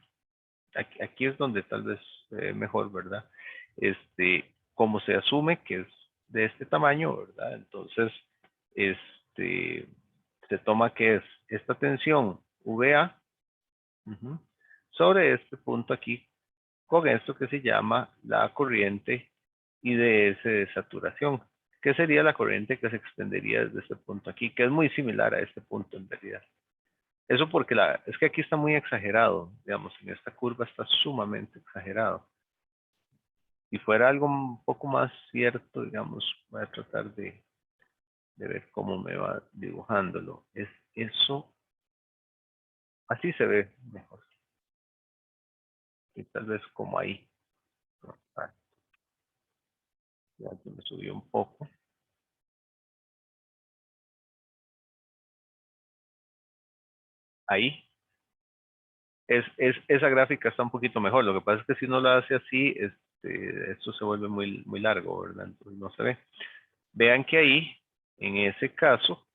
aquí es donde tal vez mejor, ¿verdad? Como se asume que es de este tamaño, ¿verdad? Entonces, se toma que es esta tensión VA sobre este punto aquí, con esto que se llama la corriente IDS de saturación, que sería la corriente que se extendería desde este punto aquí, que es muy similar a este punto en realidad. Eso porque es que aquí está muy exagerado, digamos, en esta curva está sumamente exagerado. Si fuera algo un poco más cierto, digamos, voy a tratar de ver cómo me va dibujándolo. Es eso, así se ve mejor. Y tal vez como ahí. Ya se me subió un poco. Ahí. Esa gráfica está un poquito mejor. Lo que pasa es que si uno lo hace así, esto se vuelve muy, muy largo, ¿verdad? Entonces no se ve. Vean que ahí, en ese caso,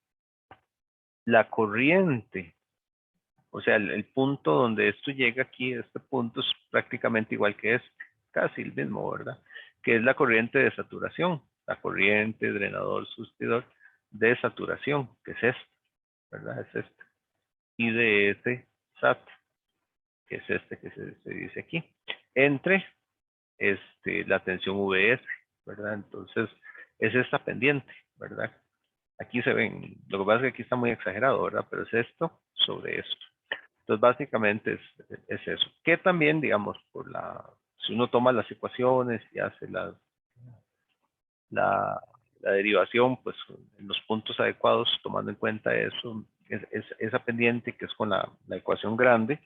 la corriente, o sea, el punto donde esto llega aquí, este punto es prácticamente igual que es, casi el mismo, ¿verdad? Que es la corriente de saturación, la corriente drenador surtidor de saturación, que es esta, ¿verdad? Es este. Y de ese SAT, que es este que se dice aquí, entre la tensión VS, ¿verdad? Entonces, es esta pendiente, ¿verdad? Aquí se ven, lo que pasa es que aquí está muy exagerado, ¿verdad? Pero es esto sobre esto. Entonces, básicamente es eso. Que también, digamos, si uno toma las ecuaciones y hace la derivación, pues en los puntos adecuados, tomando en cuenta eso, esa pendiente que es con la ecuación grande,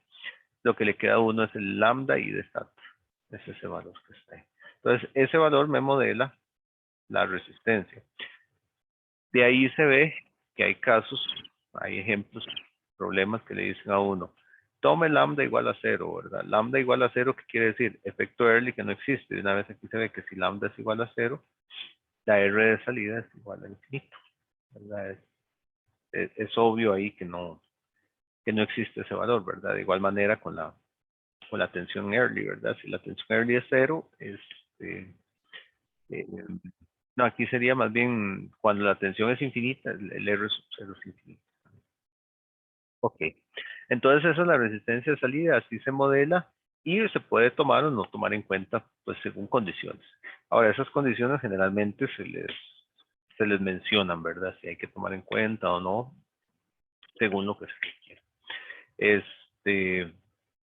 lo que le queda a uno es el lambda y de SAT. Es ese valor que está ahí. Entonces, ese valor me modela la resistencia. De ahí se ve que hay casos, hay ejemplos, problemas que le dicen a uno, tome lambda igual a 0, ¿verdad? Lambda igual a 0, ¿qué quiere decir? Efecto Early que no existe. De una vez aquí se ve que si lambda es igual a 0, la R de salida es igual a infinito, ¿verdad? Es obvio ahí que no existe ese valor, ¿verdad? De igual manera con la tensión Early, ¿verdad? Si la tensión Early es 0, no, aquí sería más bien cuando la tensión es infinita, el R sub 0 es infinito. Ok, entonces esa es la resistencia de salida, así se modela y se puede tomar o no tomar en cuenta, pues según condiciones. Ahora, esas condiciones generalmente se les mencionan, ¿verdad? Si hay que tomar en cuenta o no, según lo que se requiera.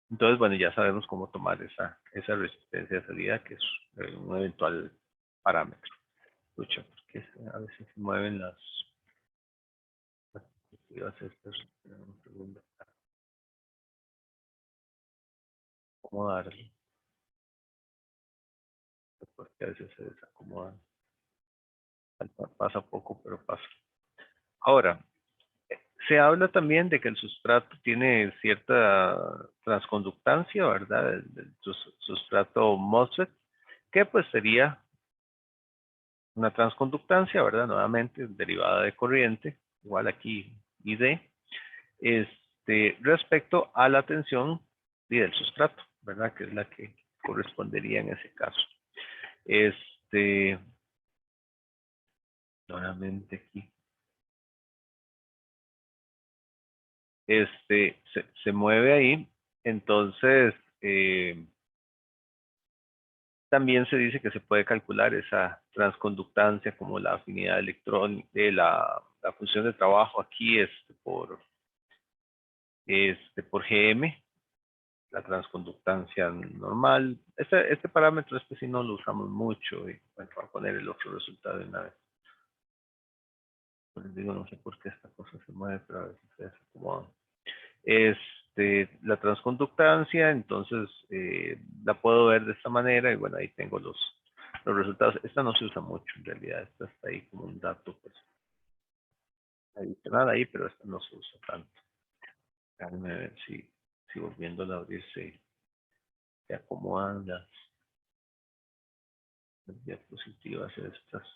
Entonces, bueno, ya sabemos cómo tomar esa resistencia de salida, que es un eventual parámetro. Escucha, porque a veces se mueven las estas. Un segundo. Acomodarlo, porque a veces se desacomodan. Pasa poco, pero pasa. Ahora, se habla también de que el sustrato tiene cierta transconductancia, ¿verdad? El sustrato MOSFET, que pues sería una transconductancia, ¿verdad? Nuevamente, derivada de corriente, igual aquí ID, respecto a la tensión y del sustrato, ¿verdad? Que es la que correspondería en ese caso. Nuevamente aquí. Se mueve ahí, entonces también se dice que se puede calcular esa transconductancia como la afinidad electrónica, la función de trabajo aquí por GM, la transconductancia normal. Este parámetro sí no lo usamos mucho y bueno, voy a poner el otro resultado de una vez. Pues digo, no sé por qué esta cosa se mueve, pero a veces se desacomoda. La transconductancia, entonces la puedo ver de esta manera y bueno, ahí tengo Los resultados, esta no se usa mucho en realidad, esta está ahí como un dato pues, adicional ahí, pero esta no se usa tanto. Déjame ver si volviéndola a abrir se acomodan las diapositivas estas.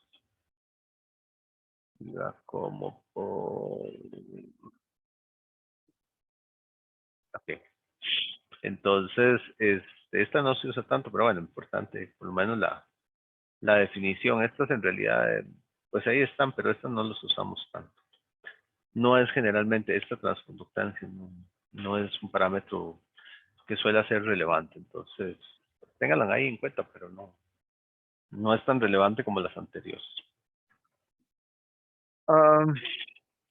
Iba como por... Ok. Entonces, esta no se usa tanto, pero bueno, importante, por lo menos la definición. Estas en realidad, pues ahí están, pero estas no los usamos tanto. No es generalmente esta transconductancia, no es un parámetro que suele ser relevante. Entonces, ténganla ahí en cuenta, pero no es tan relevante como las anteriores.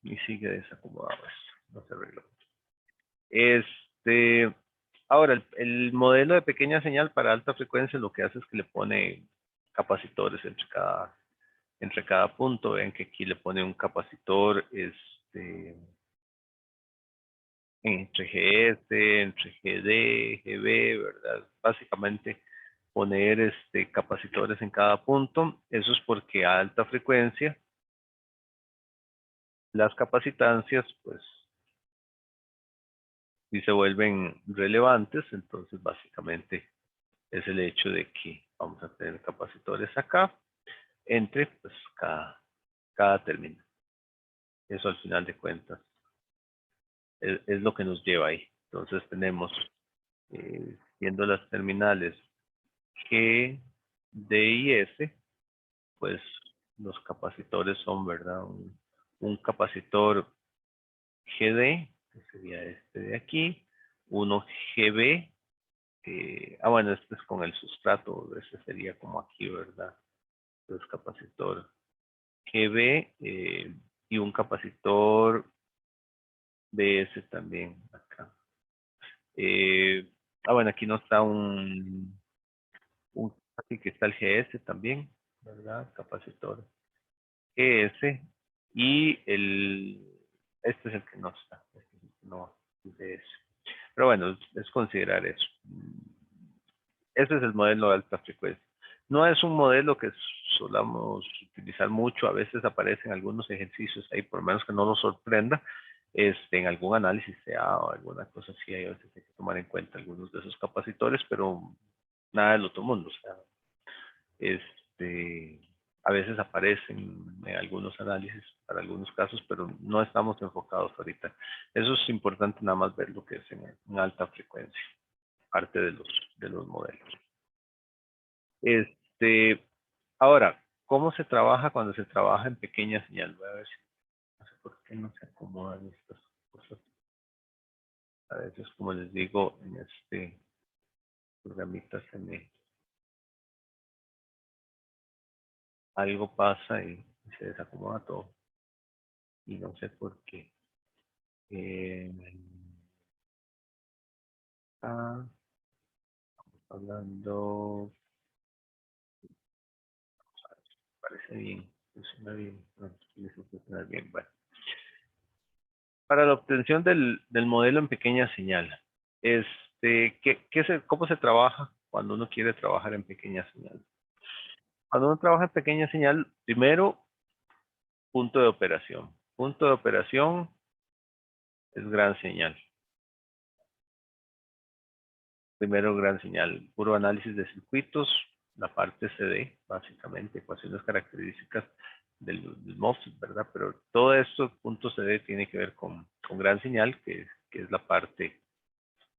Y sigue desacomodado esto, no se arregló. Ahora, el modelo de pequeña señal para alta frecuencia lo que hace es que le pone capacitores entre cada punto. Ven que aquí le pone un capacitor entre GS, entre GD, GB, ¿verdad? Básicamente poner capacitores en cada punto. Eso es porque a alta frecuencia las capacitancias, pues, si se vuelven relevantes, entonces básicamente es el hecho de que vamos a tener capacitores acá entre pues cada término. Eso al final de cuentas es lo que nos lleva ahí. Entonces tenemos, viendo las terminales G, D y S, pues los capacitores son, ¿verdad? Un capacitor GD, que sería este de aquí, uno GB, bueno, este es con el sustrato, este sería como aquí, ¿verdad? Entonces capacitor GB y un capacitor BS también acá. Bueno, aquí no está aquí que está el GS también, ¿verdad? Capacitor GS y este es el que no está, este es el que no es BS. Pero bueno, es considerar eso. Ese es el modelo de alta frecuencia. No es un modelo que solamos utilizar mucho, a veces aparecen algunos ejercicios ahí, por lo menos que no nos sorprenda, en algún análisis sea o alguna cosa así, hay veces hay que tomar en cuenta algunos de esos capacitores, pero nada del otro mundo, o sea, a veces aparecen en algunos análisis para algunos casos, pero no estamos enfocados ahorita. Eso es importante nada más ver lo que es en alta frecuencia, parte de los modelos. Ahora, ¿cómo se trabaja cuando se trabaja en pequeña señal? Voy a ver si, no sé por qué no se acomodan estas cosas. A veces, como les digo, en este programita algo pasa y se desacomoda todo. Y no sé por qué. Hablando, parece bien, funciona bien, no, funciona bien, bueno. Para la obtención del modelo en pequeña señal, ¿cómo se trabaja cuando uno quiere trabajar en pequeña señal? Cuando uno trabaja en pequeña señal, primero, punto de operación. Punto de operación es gran señal. Primero, gran señal. Puro análisis de circuitos, la parte CD, básicamente, ecuaciones características del MOSFET, ¿verdad? Pero todo esto, punto CD, tiene que ver con gran señal, que es la parte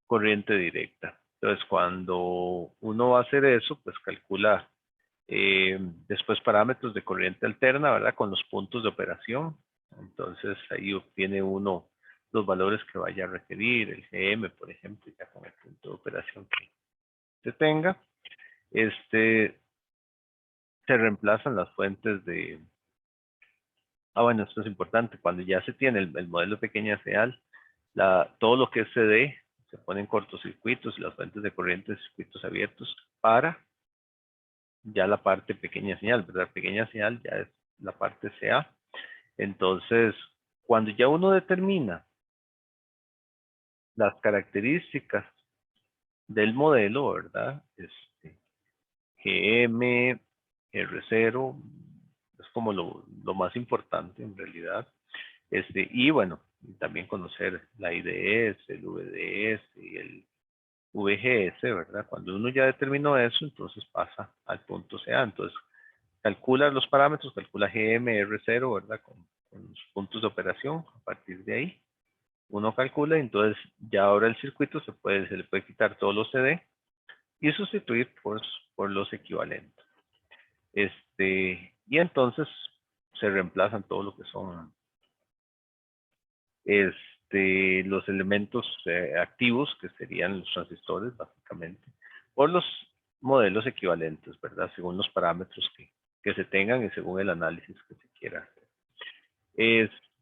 corriente directa. Entonces, cuando uno va a hacer eso, pues calcula después parámetros de corriente alterna, ¿verdad? Con los puntos de operación. Entonces, ahí obtiene uno los valores que vaya a requerir, el GM, por ejemplo, ya con el punto de operación que se tenga. Se reemplazan las fuentes de... bueno, esto es importante. Cuando ya se tiene el modelo de pequeña señal, todo lo que es CD se pone en cortocircuitos y las fuentes de corriente de circuitos abiertos para ya la parte pequeña señal, ¿verdad? Pequeña señal ya es la parte CA. Entonces, cuando ya uno determina las características del modelo, ¿verdad? GM, R0, es como lo más importante en realidad. Y bueno, también conocer la IDS, el VDS y el VGS, ¿verdad? Cuando uno ya determinó eso, entonces pasa al punto CA. Entonces, calcula los parámetros, calcula GM, R0, ¿verdad? Con los puntos de operación. A partir de ahí, uno calcula y entonces ya ahora el circuito se le puede quitar todos los CD y sustituir por los equivalentes. Y entonces se reemplazan todo lo que son los elementos activos, que serían los transistores, básicamente, por los modelos equivalentes, ¿verdad? Según los parámetros que se tengan y según el análisis que se quiera hacer.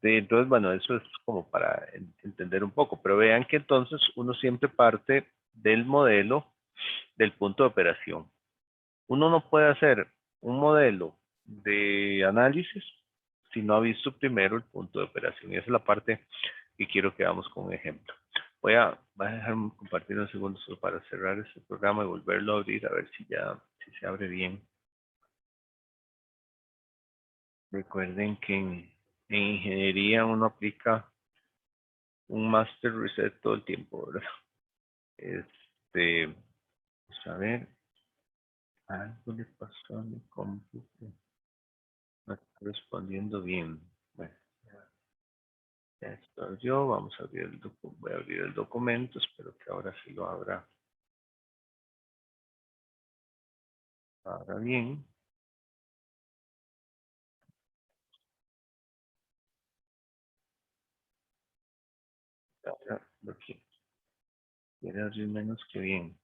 Entonces, bueno, eso es como para entender un poco, pero vean que entonces uno siempre parte del modelo del punto de operación. Uno no puede hacer un modelo de análisis si no ha visto primero el punto de operación. Y esa es la parte que quiero que hagamos con un ejemplo. Voy a dejarme compartir un segundo solo para cerrar este programa y volverlo a abrir, a ver si se abre bien. Recuerden que en ingeniería uno aplica un master reset todo el tiempo, ¿verdad? Vamos a ver. Algo le pasó a mi cómputo. No está respondiendo bien. Bueno, ya estoy yo. Vamos a abrir voy a abrir el documento. Espero que ahora sí lo abra bien. Ahora lo quiere abrir menos que bien.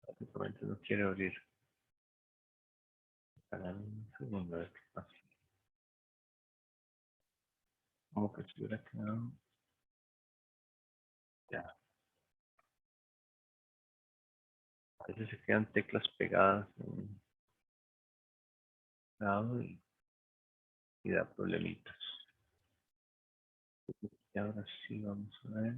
Básicamente no quiere abrir. Para un segundo, a ver qué pasa. Como que se hubiera quedado. Ya. A veces se quedan teclas pegadas en un lado y da problemitas. Y ahora sí vamos a ver.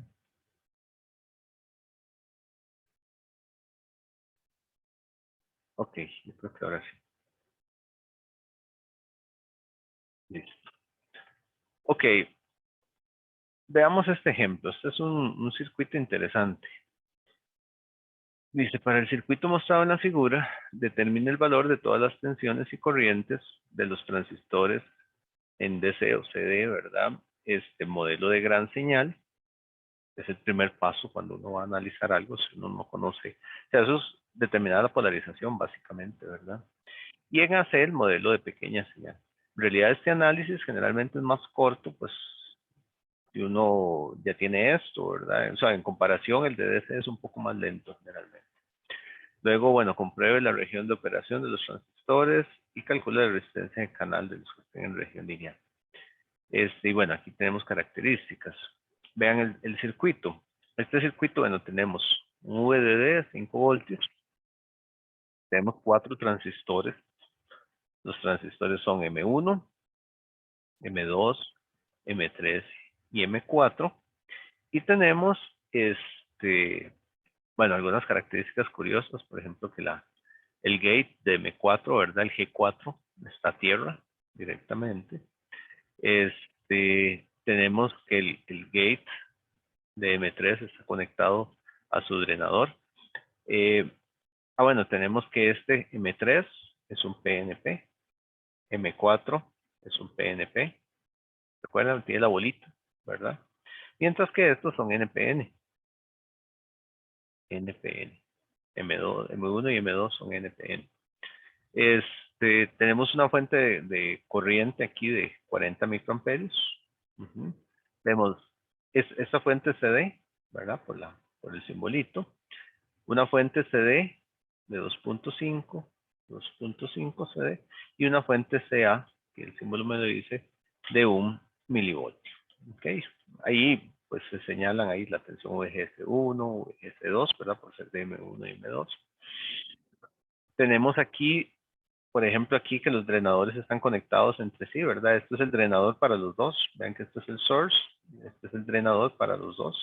Ok, yo creo que ahora sí. Listo. Ok, veamos este ejemplo. Este es un circuito interesante. Dice, para el circuito mostrado en la figura, determine el valor de todas las tensiones y corrientes de los transistores en DC o CD, ¿verdad? Este modelo de gran señal es el primer paso cuando uno va a analizar algo, si uno no conoce. O sea, eso es determinar la polarización, básicamente, ¿verdad? Y en AC el modelo de pequeña señal. En realidad este análisis generalmente es más corto, pues si uno ya tiene esto, ¿verdad? O sea, en comparación el de DC es un poco más lento generalmente. Luego, bueno, compruebe la región de operación de los transistores y calcule la resistencia de canal de los que estén en región lineal. Y bueno, aquí tenemos características. Vean el circuito. Este circuito, bueno, tenemos un VDD de 5 voltios. Tenemos 4 transistores. Los transistores son M1, M2, M3 y M4. Y tenemos, bueno, algunas características curiosas. Por ejemplo, que el gate de M4, ¿verdad? El G4 está a tierra directamente. Tenemos que el gate de M3 está conectado a su drenador. Bueno, tenemos que este M3 es un PNP, M4 es un PNP. Recuerdan, tiene la bolita, ¿verdad? Mientras que estos son NPN. NPN. M2, M1 y M2 son NPN. Tenemos una fuente de corriente aquí de 40 microamperios. Vemos esta fuente CD, ¿verdad? Por el simbolito. Una fuente CD de 2.5 CD y una fuente CA, que el símbolo me lo dice, de 1 milivoltio. ¿Ok? Ahí pues se señalan ahí la tensión VGS1, VGS2, ¿verdad? Por ser de M1 y M2. Tenemos aquí, por ejemplo, aquí que los drenadores están conectados entre sí, ¿verdad? Este es el drenador para los dos. Vean que este es el source, este es el drenador para los dos,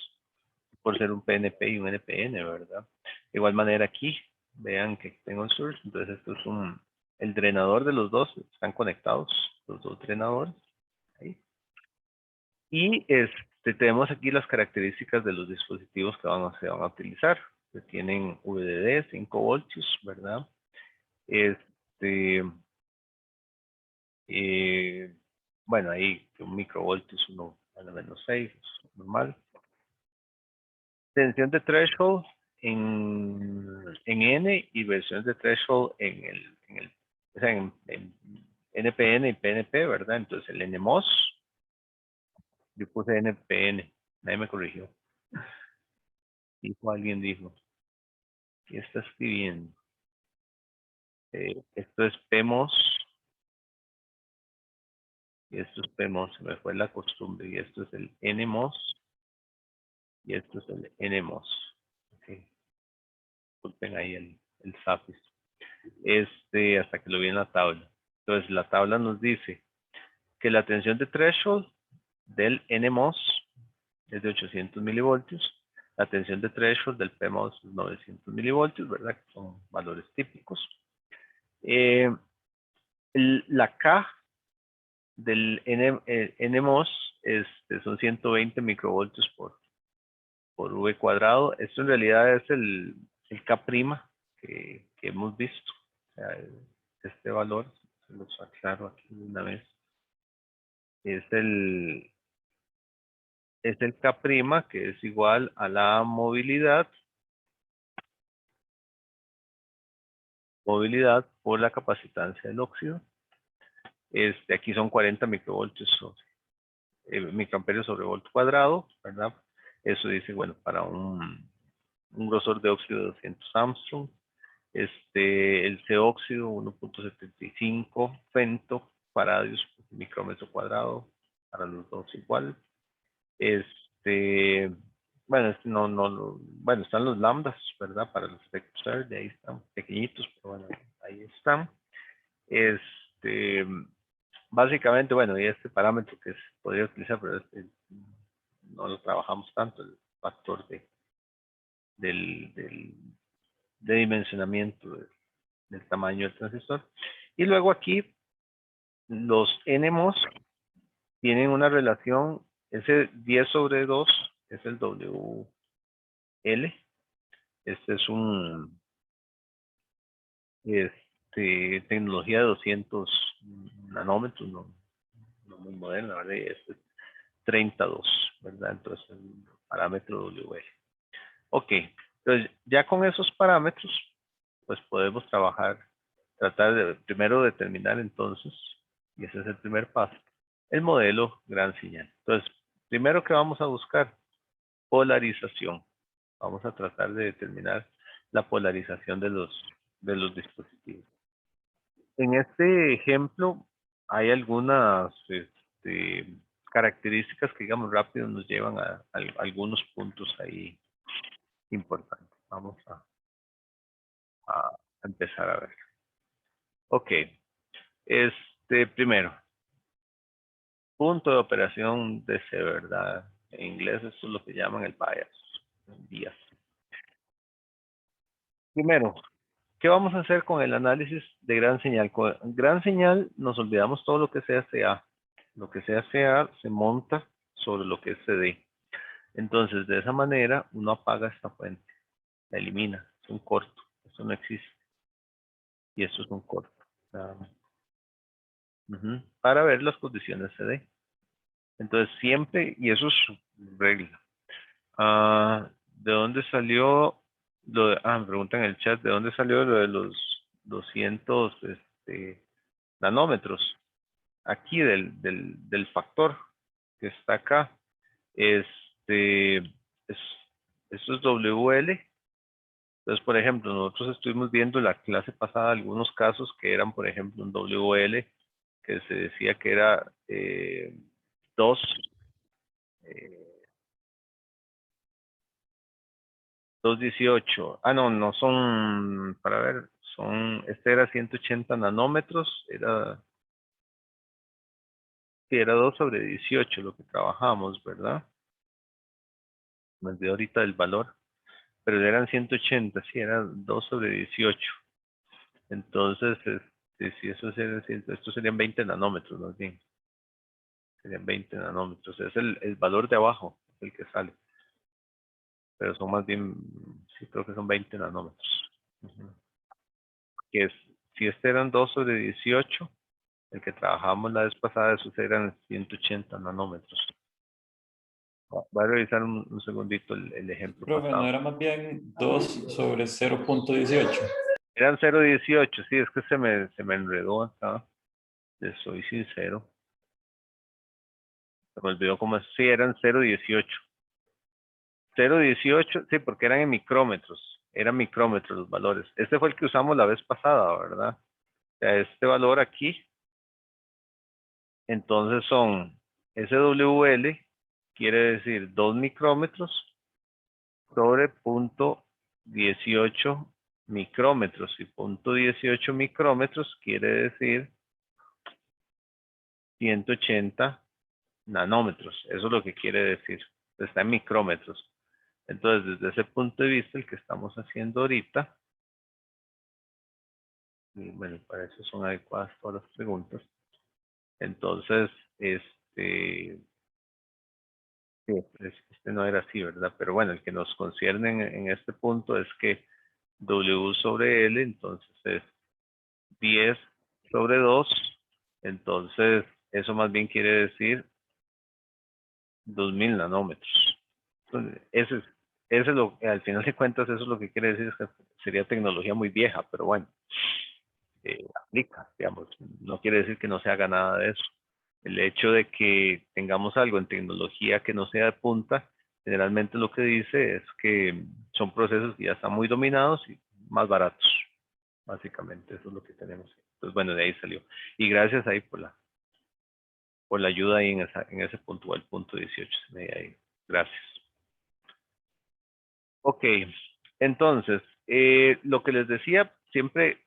por ser un PNP y un NPN, ¿verdad? De igual manera aquí, Vean que tengo un source, entonces esto es el drenador de los dos, están conectados los dos drenadores. Ahí. Y tenemos aquí las características de los dispositivos que se van a utilizar. Que tienen VDD, 5 voltios, ¿verdad? Bueno, ahí un microvoltios, uno a la menos 6, normal. Tensión de threshold en N y versiones de threshold o sea, en NPN y PNP, ¿verdad? Entonces el NMOS, yo puse NPN, nadie me corrigió. Alguien dijo, ¿qué está escribiendo? Esto es PMOS, y esto es PMOS, se me fue la costumbre, y esto es el NMOS, y esto es el NMOS. Okay. Disculpen ahí el SAPIS. Hasta que lo vi en la tabla. Entonces, la tabla nos dice que la tensión de threshold del NMOS es de 800 milivoltios. La tensión de threshold del PMOS es 900 milivoltios, ¿verdad? Que son valores típicos. La K del NMOS son 120 microvoltios por V cuadrado. Esto en realidad es el K' que hemos visto. O sea, este valor, se los aclaro aquí de una vez, es el K', que es igual a la movilidad por la capacitancia del óxido. Aquí son 40 microvoltios microamperios sobre voltio cuadrado, ¿verdad? Eso dice, bueno, para un grosor de óxido de 200 Armstrong, el C-óxido 1.75 femtofaradios por micrómetro cuadrado, para los dos igual. Bueno, bueno, están los lambdas, ¿verdad? Para los efectos de ahí están pequeñitos, pero bueno, ahí están. Básicamente, bueno, y este parámetro que se podría utilizar, pero no lo trabajamos tanto, el factor de dimensionamiento del tamaño del transistor. Y luego aquí, los NMOS tienen una relación, ese 10 sobre 2 es el WL. Este es tecnología de 200 nanómetros, no muy moderna, ¿verdad? Y este es 32, ¿verdad? Entonces el parámetro WL. Ok, entonces ya con esos parámetros, pues podemos tratar de primero determinar entonces, y ese es el primer paso, el modelo gran señal. Entonces, primero que vamos a buscar, polarización. Vamos a tratar de determinar la polarización de los dispositivos. En este ejemplo hay algunas características que, digamos, rápido nos llevan a algunos puntos ahí importantes. Vamos a empezar a ver. Ok. Primero, punto de operación DC, ¿verdad? En inglés eso es lo que llaman el bias. Primero, ¿qué vamos a hacer con el análisis de gran señal? Con gran señal nos olvidamos todo lo que sea CA. Lo que sea CA se monta sobre lo que es CD. Entonces, de esa manera, uno apaga esta fuente, la elimina, es un corto, eso no existe. Y esto es un corto. Para ver las condiciones CD. Entonces, siempre, y eso es su regla. ¿De dónde salió me preguntan en el chat, ¿de dónde salió lo de los 200 nanómetros? Aquí del factor que está acá. Esto es WL. Entonces, por ejemplo, nosotros estuvimos viendo en la clase pasada algunos casos que eran, por ejemplo, un WL que se decía que era 2 218. No son, para ver, este era 180 nanómetros, era 2 sobre 18 lo que trabajamos, ¿verdad? Me olvidé ahorita del valor. pero eran 180, sí, eran 2 sobre 18. Entonces, si eso sería, esto serían 20 nanómetros, más bien. Serían 20 nanómetros. Es el valor de abajo, es el que sale. Pero son más bien, sí, creo que son 20 nanómetros. Que es, si este eran 2 sobre 18, el que trabajamos la vez pasada, esos eran 180 nanómetros. Voy a revisar un segundito el ejemplo Profe, pasado. no era más bien 2 sobre 0.18. Eran 0.18, sí, es que se me enredó acá. Les soy sincero. Se me olvidó cómo es. Sí, eran 0.18. 0.18, sí, porque eran en micrómetros. Eran micrómetros los valores. Este fue el que usamos la vez pasada, ¿verdad? O sea, este valor aquí. Entonces son SWL, quiere decir 2 micrómetros sobre 0.18 micrómetros. Y 0.18 micrómetros quiere decir 180 nanómetros. Eso es lo que quiere decir. Está en micrómetros. Entonces, desde ese punto de vista, el que estamos haciendo ahorita, y bueno, para eso son adecuadas todas las preguntas. Entonces, sí, este no era así, ¿verdad? Pero bueno, el que nos concierne en este punto es que W sobre L, entonces es 10 sobre 2, entonces eso más bien quiere decir 2000 nanómetros. Entonces, ese es lo, al final de cuentas, eso es lo que quiere decir, es que sería tecnología muy vieja, pero bueno, aplica, digamos, no quiere decir que no se haga nada de eso. El hecho de que tengamos algo en tecnología que no sea de punta, generalmente lo que dice es que son procesos que ya están muy dominados y más baratos, básicamente, eso es lo que tenemos. Entonces, bueno, de ahí salió. Y gracias ahí por la ayuda ahí en ese punto, o el punto 18, ahí. Gracias. Ok, entonces, lo que les decía, siempre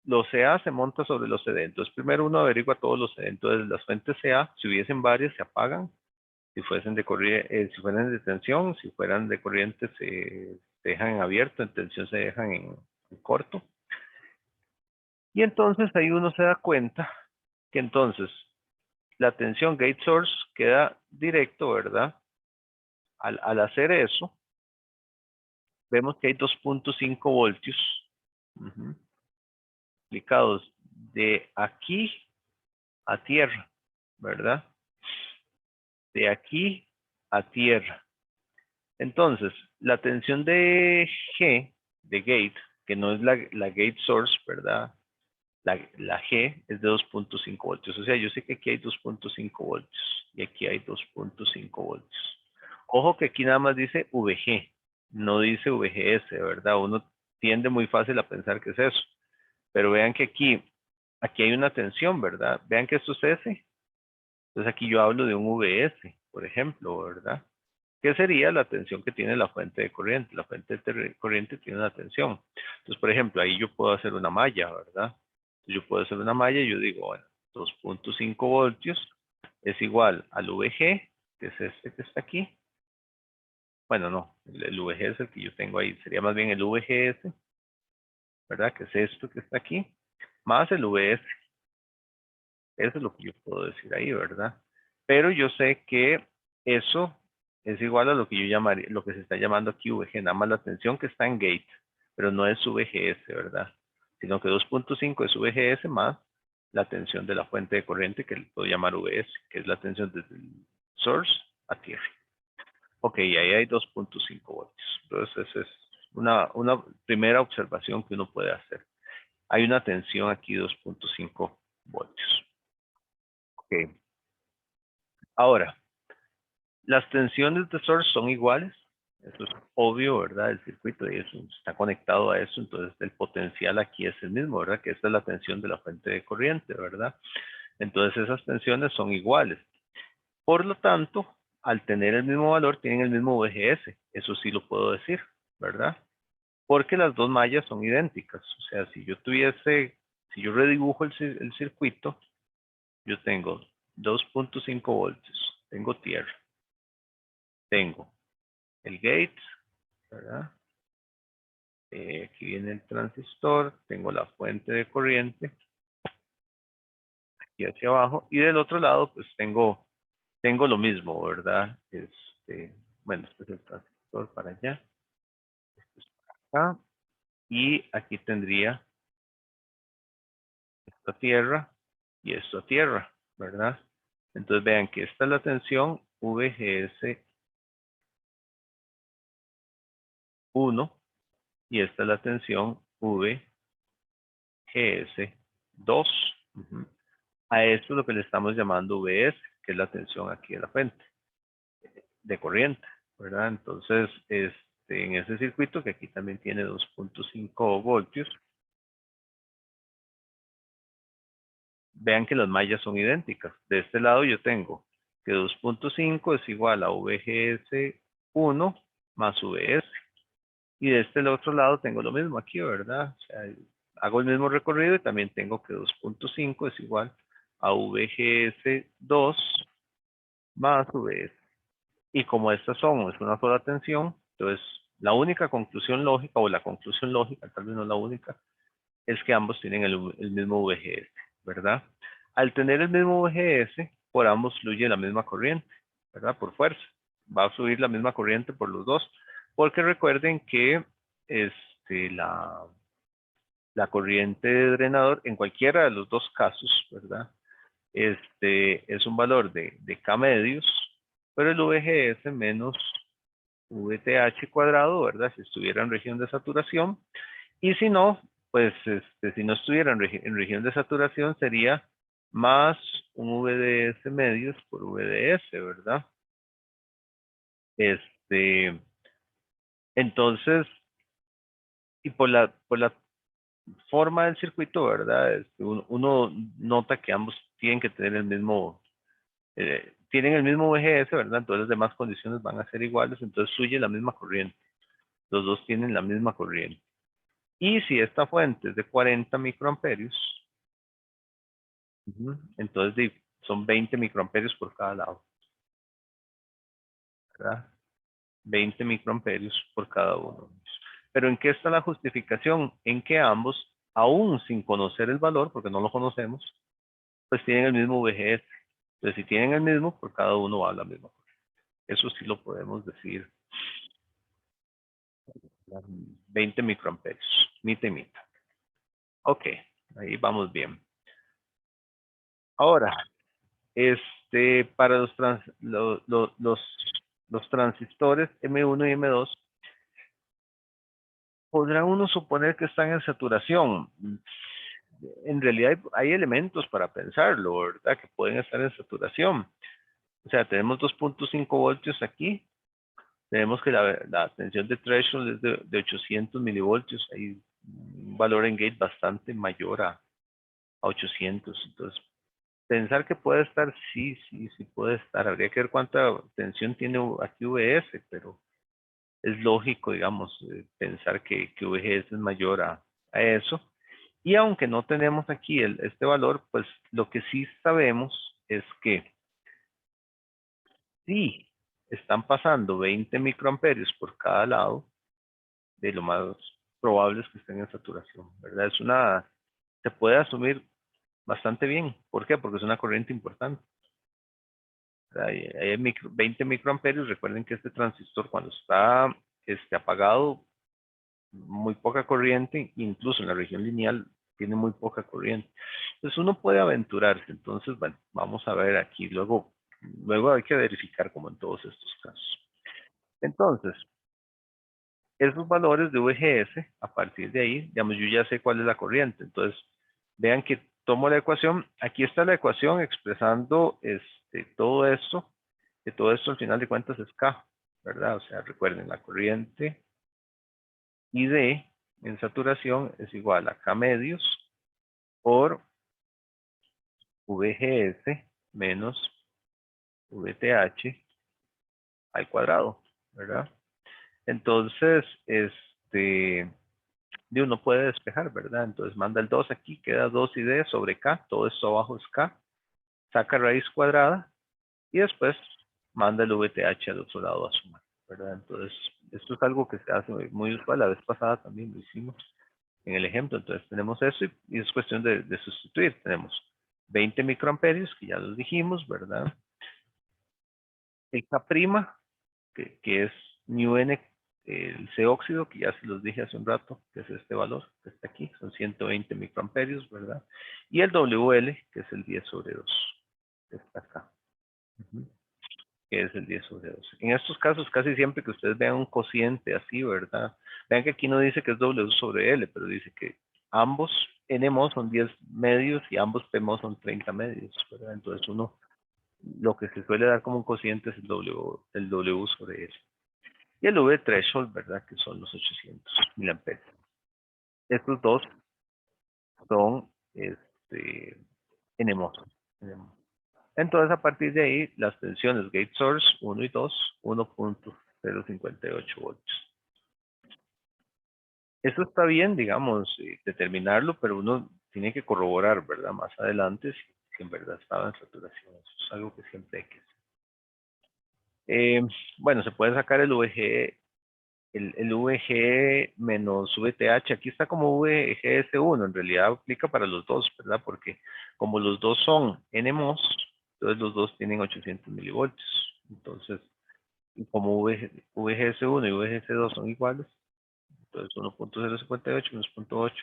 los CA se monta sobre los CD. Entonces, primero uno averigua todos los CD. Entonces, las fuentes CA, si hubiesen varias, se apagan. Si fuesen de corriente, si fueran de tensión, si fueran de corriente, se dejan en abierto, en tensión se dejan en corto. Y entonces ahí uno se da cuenta que entonces la tensión gate source queda directo, ¿verdad? Al hacer eso, vemos que hay 2.5 voltios aplicados de aquí a tierra, ¿verdad? De aquí a tierra. Entonces, la tensión de G, de gate, que no es la gate source, ¿verdad? La G es de 2.5 voltios. O sea, yo sé que aquí hay 2.5 voltios y aquí hay 2.5 voltios. Ojo que aquí nada más dice VG, no dice VGS, ¿verdad? Uno tiende muy fácil a pensar que es eso. Pero vean que aquí hay una tensión, ¿verdad? Vean que esto es S. Entonces aquí yo hablo de un VS, por ejemplo, ¿verdad? ¿Qué sería la tensión que tiene la fuente de corriente? La fuente de corriente tiene una tensión. Entonces, por ejemplo, ahí yo puedo hacer una malla, ¿verdad? Yo puedo hacer una malla y yo digo, bueno, 2.5 voltios es igual al VG, que es este que está aquí. Bueno, no, el VG es el que yo tengo ahí. Sería más bien el VGS, ¿verdad? Que es esto que está aquí, más el VS. Eso es lo que yo puedo decir ahí, ¿verdad? Pero yo sé que eso es igual a lo que yo llamaría, lo que se está llamando aquí VG, nada más la tensión que está en gate, pero no es VGS, ¿verdad? Sino que 2.5 es VGS más la tensión de la fuente de corriente que le puedo llamar VS, que es la tensión desde el source a tierra. Ok, ahí hay 2.5 voltios. Entonces, esa es una primera observación que uno puede hacer. Hay una tensión aquí 2.5 voltios. Ok. Ahora, las tensiones de source son iguales. Eso es obvio, ¿verdad? El circuito y eso está conectado a eso. Entonces, el potencial aquí es el mismo, ¿verdad? Que esta es la tensión de la fuente de corriente, ¿verdad? Entonces, esas tensiones son iguales. Por lo tanto, al tener el mismo valor, tienen el mismo VGS. Eso sí lo puedo decir, ¿verdad? Porque las dos mallas son idénticas. O sea, si yo redibujo el circuito, yo tengo 2.5 voltios, tengo tierra, tengo el gate, ¿verdad? Aquí viene el transistor, tengo la fuente de corriente aquí hacia abajo, y del otro lado pues tengo lo mismo, ¿verdad? Bueno, este es el transistor para allá, este es para acá, y aquí tendría esta tierra y esta tierra, ¿verdad? Entonces vean que esta es la tensión VGS 1 y esta es la tensión VGS 2. A esto es lo que le estamos llamando VS, que es la tensión aquí de la fuente de corriente, ¿verdad? Entonces, en ese circuito, que aquí también tiene 2.5 voltios, vean que las mallas son idénticas. De este lado yo tengo que 2.5 es igual a VGS 1 más VS. Y de este otro lado tengo lo mismo aquí, ¿verdad? O sea, hago el mismo recorrido y también tengo que 2.5 es igual a VGS 2 más VS. Y como estas es una sola tensión, entonces la única conclusión lógica, o la conclusión lógica, tal vez no la única, es que ambos tienen el mismo VGS, ¿verdad? Al tener el mismo VGS, por ambos fluye la misma corriente, ¿verdad? Por fuerza. Va a subir la misma corriente por los dos, porque recuerden que la corriente de drenador, en cualquiera de los dos casos, ¿verdad? Es un valor de K medios, pero el VGS menos VTH cuadrado, ¿verdad? Si estuviera en región de saturación. Y si no, pues si no estuviera en región de saturación sería más un VDS medios por VDS, ¿verdad? Entonces, y por la forma del circuito, ¿verdad? Uno nota que ambos tienen que tener tienen el mismo VGS, ¿verdad? Entonces las demás condiciones van a ser iguales, entonces fluye la misma corriente. Los dos tienen la misma corriente. Y si esta fuente es de 40 microamperios, entonces son 20 microamperios por cada lado, ¿verdad? 20 microamperios por cada uno. Pero ¿en qué está la justificación? En que ambos, aún sin conocer el valor, porque no lo conocemos, pues tienen el mismo VGS. Entonces, si tienen el mismo, por cada uno va a la misma. Eso sí lo podemos decir. 20 microamperios, mitad y mitad. Ok, ahí vamos bien. Ahora, para los transistores M1 y M2, podrá uno suponer que están en saturación. En realidad hay elementos para pensarlo, ¿verdad? Que pueden estar en saturación. O sea, tenemos 2.5 voltios aquí. Tenemos que la tensión de threshold es de 800 milivoltios. Hay un valor en gate bastante mayor a 800. Entonces, pensar que puede estar, sí puede estar. Habría que ver cuánta tensión tiene aquí VS, pero es lógico, digamos, pensar que VGS es mayor a eso. Y aunque no tenemos aquí este valor, pues lo que sí sabemos es que si están pasando 20 microamperios por cada lado, de lo más probable es que estén en saturación, ¿verdad? Se puede asumir bastante bien. ¿Por qué? Porque es una corriente importante. Hay 20 microamperios. Recuerden que este transistor cuando está apagado, muy poca corriente, incluso en la región lineal tiene muy poca corriente. Entonces uno puede aventurarse. Entonces, bueno, vamos a ver aquí. Luego hay que verificar como en todos estos casos. Entonces, esos valores de VGS, a partir de ahí, digamos, yo ya sé cuál es la corriente. Entonces, vean que tomo la ecuación. Aquí está la ecuación expresando todo esto, que todo esto al final de cuentas es K, ¿verdad? O sea, recuerden, la corriente ID en saturación es igual a K medios por VGS menos VTH al cuadrado, ¿verdad? Entonces, uno puede despejar, ¿verdad? Entonces manda el 2 aquí, queda 2ID sobre K, todo esto abajo es K, saca raíz cuadrada y después manda el VTH al otro lado a sumar, ¿verdad? Entonces Esto es algo que se hace muy usual. La vez pasada también lo hicimos en el ejemplo. Entonces tenemos eso y es cuestión de sustituir. Tenemos 20 microamperios, que ya los dijimos, ¿verdad? El K', que es mu n, el C óxido, que ya se los dije hace un rato, que es este valor que está aquí, son 120 microamperios, ¿verdad? Y el WL, que es el 10 sobre 2, que está acá. Que es el 10 sobre 2. En estos casos, casi siempre que ustedes vean un cociente así, ¿verdad? Vean que aquí no dice que es W sobre L, pero dice que ambos NMO son 10 medios y ambos PMO son 30 medios, ¿verdad? Entonces uno, lo que se suele dar como un cociente es el W sobre L. Y el V threshold, ¿verdad? Que son los 800 miliamperios. Estos dos son NMO. Entonces, a partir de ahí, las tensiones gate source 1 y 2, 1.058 voltios. Eso está bien, digamos, determinarlo, pero uno tiene que corroborar, ¿verdad? Más adelante, si en verdad estaba en saturación. Eso es algo que siempre hay que hacer. Bueno, se puede sacar el VG, el VG menos VTH. Aquí está como VGS1, en realidad aplica para los dos, ¿verdad? Porque como los dos son NMOS, entonces los dos tienen 800 milivoltios. Entonces, como VGS1 y VGS2 son iguales, entonces 1.058 menos 0.8,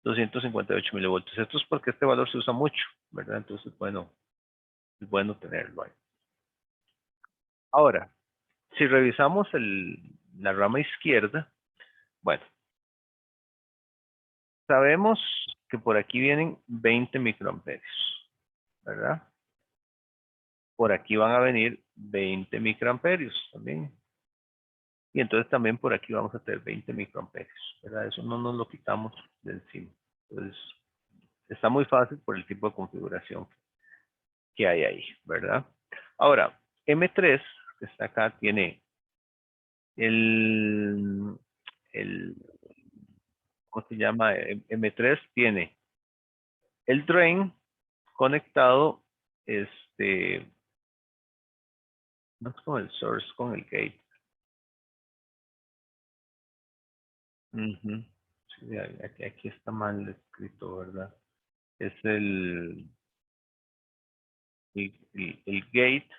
258 milivoltios. Esto es porque este valor se usa mucho, ¿verdad? Entonces, bueno, es bueno tenerlo ahí. Ahora, si revisamos la rama izquierda, bueno, sabemos que por aquí vienen 20 microamperios, ¿verdad? Por aquí van a venir 20 microamperios también. Y entonces también por aquí vamos a tener 20 microamperios, ¿verdad? Eso no nos lo quitamos de encima. Entonces, está muy fácil por el tipo de configuración que hay ahí, ¿verdad? Ahora, M3, que está acá, tiene el ¿cómo se llama? M3 tiene el drain conectado, no es con el source, con el gate. Sí, aquí está mal escrito, ¿verdad? Es el gate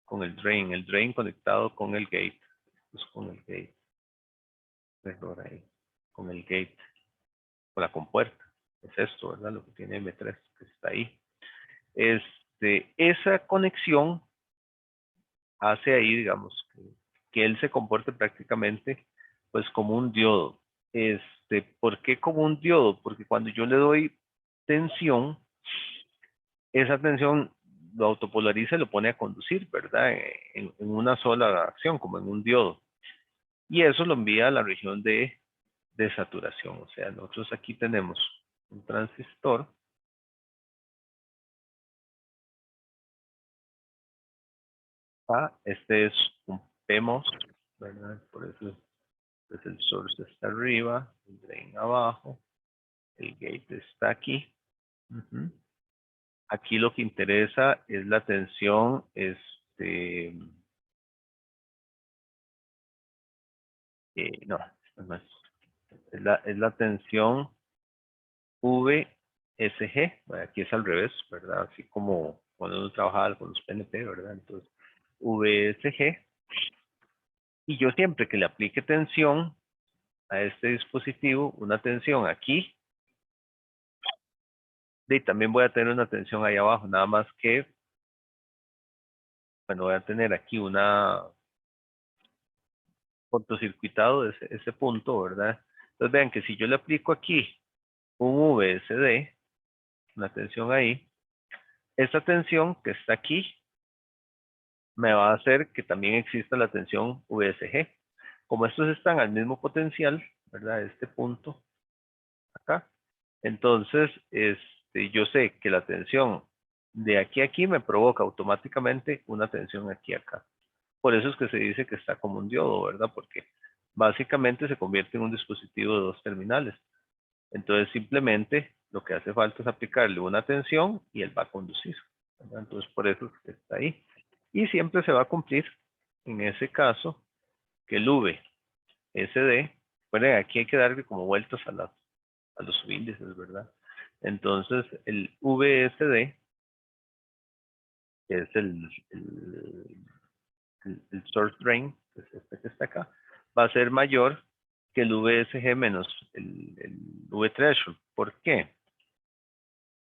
con el drain conectado con el gate. Pues con el gate. Mejor ahí. Con el gate. Con la compuerta. Es esto, ¿verdad? Lo que tiene M3, que está ahí. Esa conexión hace ahí, digamos, que él se comporte prácticamente pues como un diodo. ¿Por qué como un diodo? Porque cuando yo le doy tensión, esa tensión lo autopolariza y lo pone a conducir, ¿verdad? En una sola acción, como en un diodo. Y eso lo envía a la región de saturación. O sea, nosotros aquí tenemos un transistor. Este es un PMOS, ¿verdad? Por eso es el source está arriba, el drain abajo, el gate está aquí. Aquí lo que interesa es la tensión, no, no es la tensión VSG, aquí es al revés, ¿verdad? Así como cuando uno trabajaba con los PNP, ¿verdad? Entonces, VSG. Y yo siempre que le aplique tensión a este dispositivo, una tensión aquí, y también voy a tener una tensión ahí abajo, nada más que, bueno, voy a tener aquí una cortocircuitado de ese punto, ¿verdad? Entonces vean que si yo le aplico aquí un VSD, una tensión ahí, esta tensión que está aquí me va a hacer que también exista la tensión VSG. Como estos están al mismo potencial, ¿verdad? Este punto acá. Entonces, yo sé que la tensión de aquí a aquí me provoca automáticamente una tensión aquí a acá. Por eso es que se dice que está como un diodo, ¿verdad? Porque básicamente se convierte en un dispositivo de dos terminales. Entonces, simplemente lo que hace falta es aplicarle una tensión y él va a conducir, ¿verdad? Entonces, por eso es que está ahí. Y siempre se va a cumplir, en ese caso, que el VSD, bueno, aquí hay que darle como vueltas a los subíndices, ¿verdad? Entonces, el VSD, que es el source drain, que es este que está acá, va a ser mayor que el VSG menos el V threshold. ¿Por qué?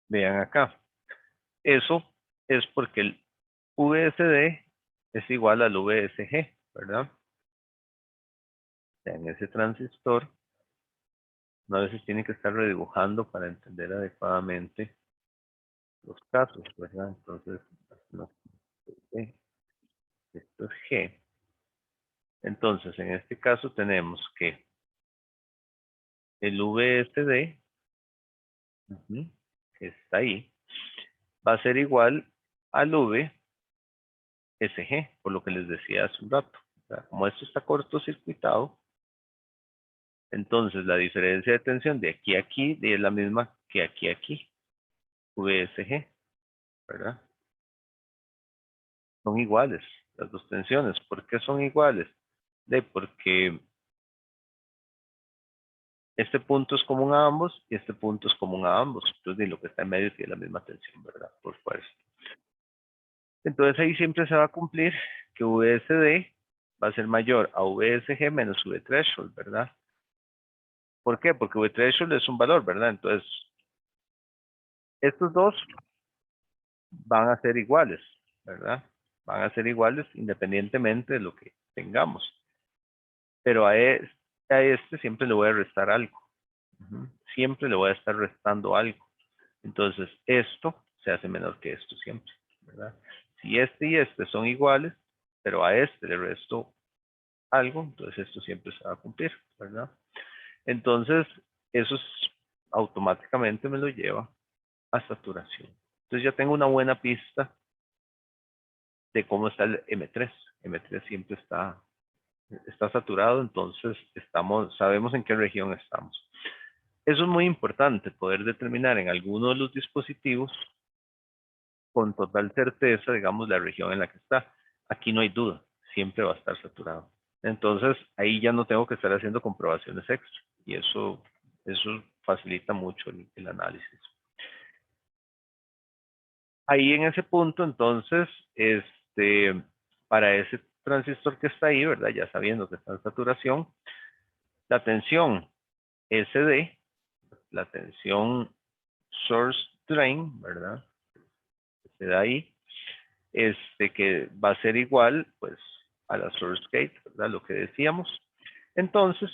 Vean acá. Eso es porque el VSD es igual al VSG, ¿verdad? En ese transistor, a veces tiene que estar redibujando para entender adecuadamente los casos, ¿verdad? Entonces, no, esto es G. Entonces, en este caso tenemos que el VSD, que está ahí, va a ser igual al VSG, por lo que les decía hace un rato. Como esto está cortocircuitado, entonces la diferencia de tensión de aquí a aquí es la misma que aquí a aquí, VSG, ¿verdad? Son iguales las dos tensiones. ¿Por qué son iguales? Porque este punto es común a ambos y este punto es común a ambos. Entonces, lo que está en medio tiene la misma tensión, ¿verdad? Por fuerza. Entonces, ahí siempre se va a cumplir que VSD va a ser mayor a VSG menos V threshold, ¿verdad? ¿Por qué? Porque V threshold es un valor, ¿verdad? Entonces, estos dos van a ser iguales, ¿verdad? Van a ser iguales independientemente de lo que tengamos. Pero a este siempre le voy a restar algo. Siempre le voy a estar restando algo. Entonces, esto se hace menor que esto siempre, ¿verdad? Si este y este son iguales, pero a este le resto algo, entonces esto siempre se va a cumplir, ¿verdad? Entonces, eso automáticamente me lo lleva a saturación. Entonces ya tengo una buena pista de cómo está el M3. M3 siempre está saturado, entonces sabemos en qué región estamos. Eso es muy importante, poder determinar en alguno de los dispositivos con total certeza, digamos, la región en la que está. Aquí no hay duda, siempre va a estar saturado. Entonces, ahí ya no tengo que estar haciendo comprobaciones extra y eso facilita mucho el análisis. Ahí en ese punto, entonces, para ese transistor que está ahí, ¿verdad? Ya sabiendo que está en saturación, la tensión SD, la tensión source drain, ¿verdad? Que se da ahí, que va a ser igual, pues, a la source gate, ¿verdad? Lo que decíamos. Entonces,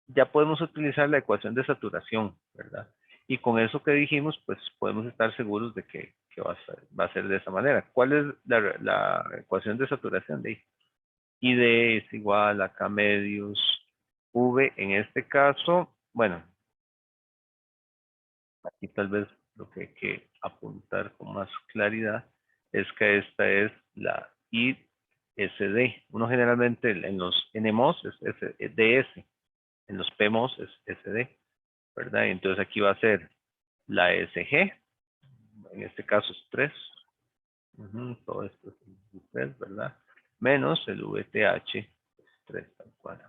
ya podemos utilizar la ecuación de saturación, ¿verdad? Y con eso que dijimos, pues, podemos estar seguros de que va a ser de esa manera. ¿Cuál es la ecuación de saturación de ahí? ID es igual a K medios V, en este caso, bueno, aquí tal vez lo que hay que apuntar con más claridad es que esta es la ISD. Uno generalmente en los NMOS es DS, en los PMOS es SD, ¿verdad? Entonces aquí va a ser la SG, en este caso es 3, todo esto es 3, ¿verdad? Menos el VTH, es 3 tal cual.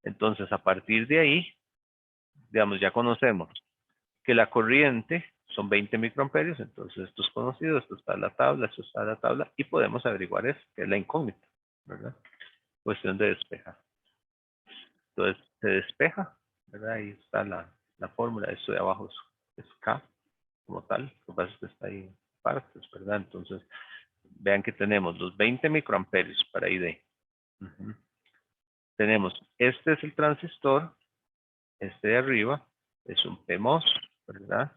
Entonces, a partir de ahí, digamos, ya conocemos que la corriente son 20 microamperios, entonces esto es conocido, esto está en la tabla, esto está en la tabla, y podemos averiguar eso, que es la incógnita, ¿verdad? Cuestión de despejar. Entonces, se despeja, ¿verdad? Ahí está la fórmula, esto de abajo es K, como tal, lo que pasa es que está ahí en partes, ¿verdad? Entonces, vean que tenemos los 20 microamperios para ID. Tenemos, este es el transistor, este de arriba es un PMOS, ¿verdad?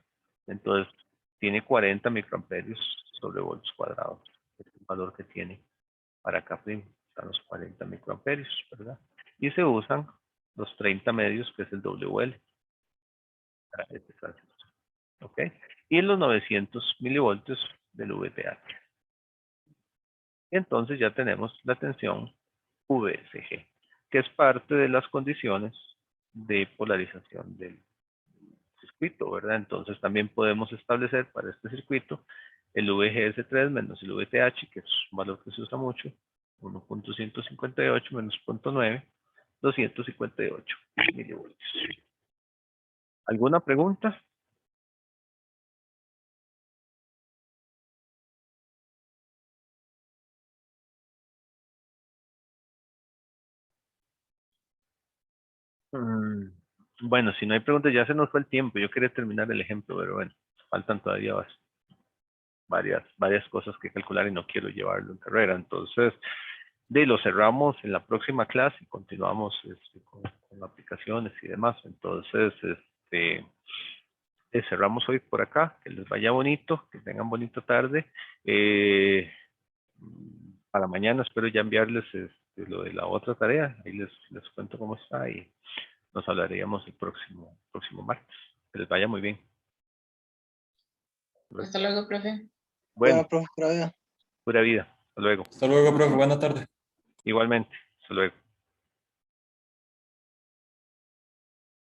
Entonces, tiene 40 microamperios sobre voltios cuadrados. Es el valor que tiene para acá, están los 40 microamperios, ¿verdad? Y se usan los 30 medios, que es el WL, para este transistor, ¿ok? Y los 900 milivoltios del VTH. Entonces ya tenemos la tensión VSG, que es parte de las condiciones de polarización del circuito, ¿verdad? Entonces también podemos establecer para este circuito el VGS3 menos el VTH, que es un valor que se usa mucho, 1.158 menos 0.9, 258 milivoltios. ¿Alguna pregunta? Bueno, si no hay preguntas, ya se nos fue el tiempo. Yo quería terminar el ejemplo, pero bueno, faltan todavía varias cosas que calcular y no quiero llevarlo en carrera. Entonces, lo cerramos en la próxima clase y continuamos con aplicaciones y demás. Entonces, cerramos hoy por acá. Que les vaya bonito, que tengan bonita tarde. Para mañana espero ya enviarles lo de la otra tarea. Ahí les cuento cómo está y nos hablaríamos el próximo martes. Que les vaya muy bien. Hasta luego, profe. Bueno, Profe, pura vida. pura vida. Hasta luego. Hasta luego, profe. Buena tarde. Igualmente. Hasta luego.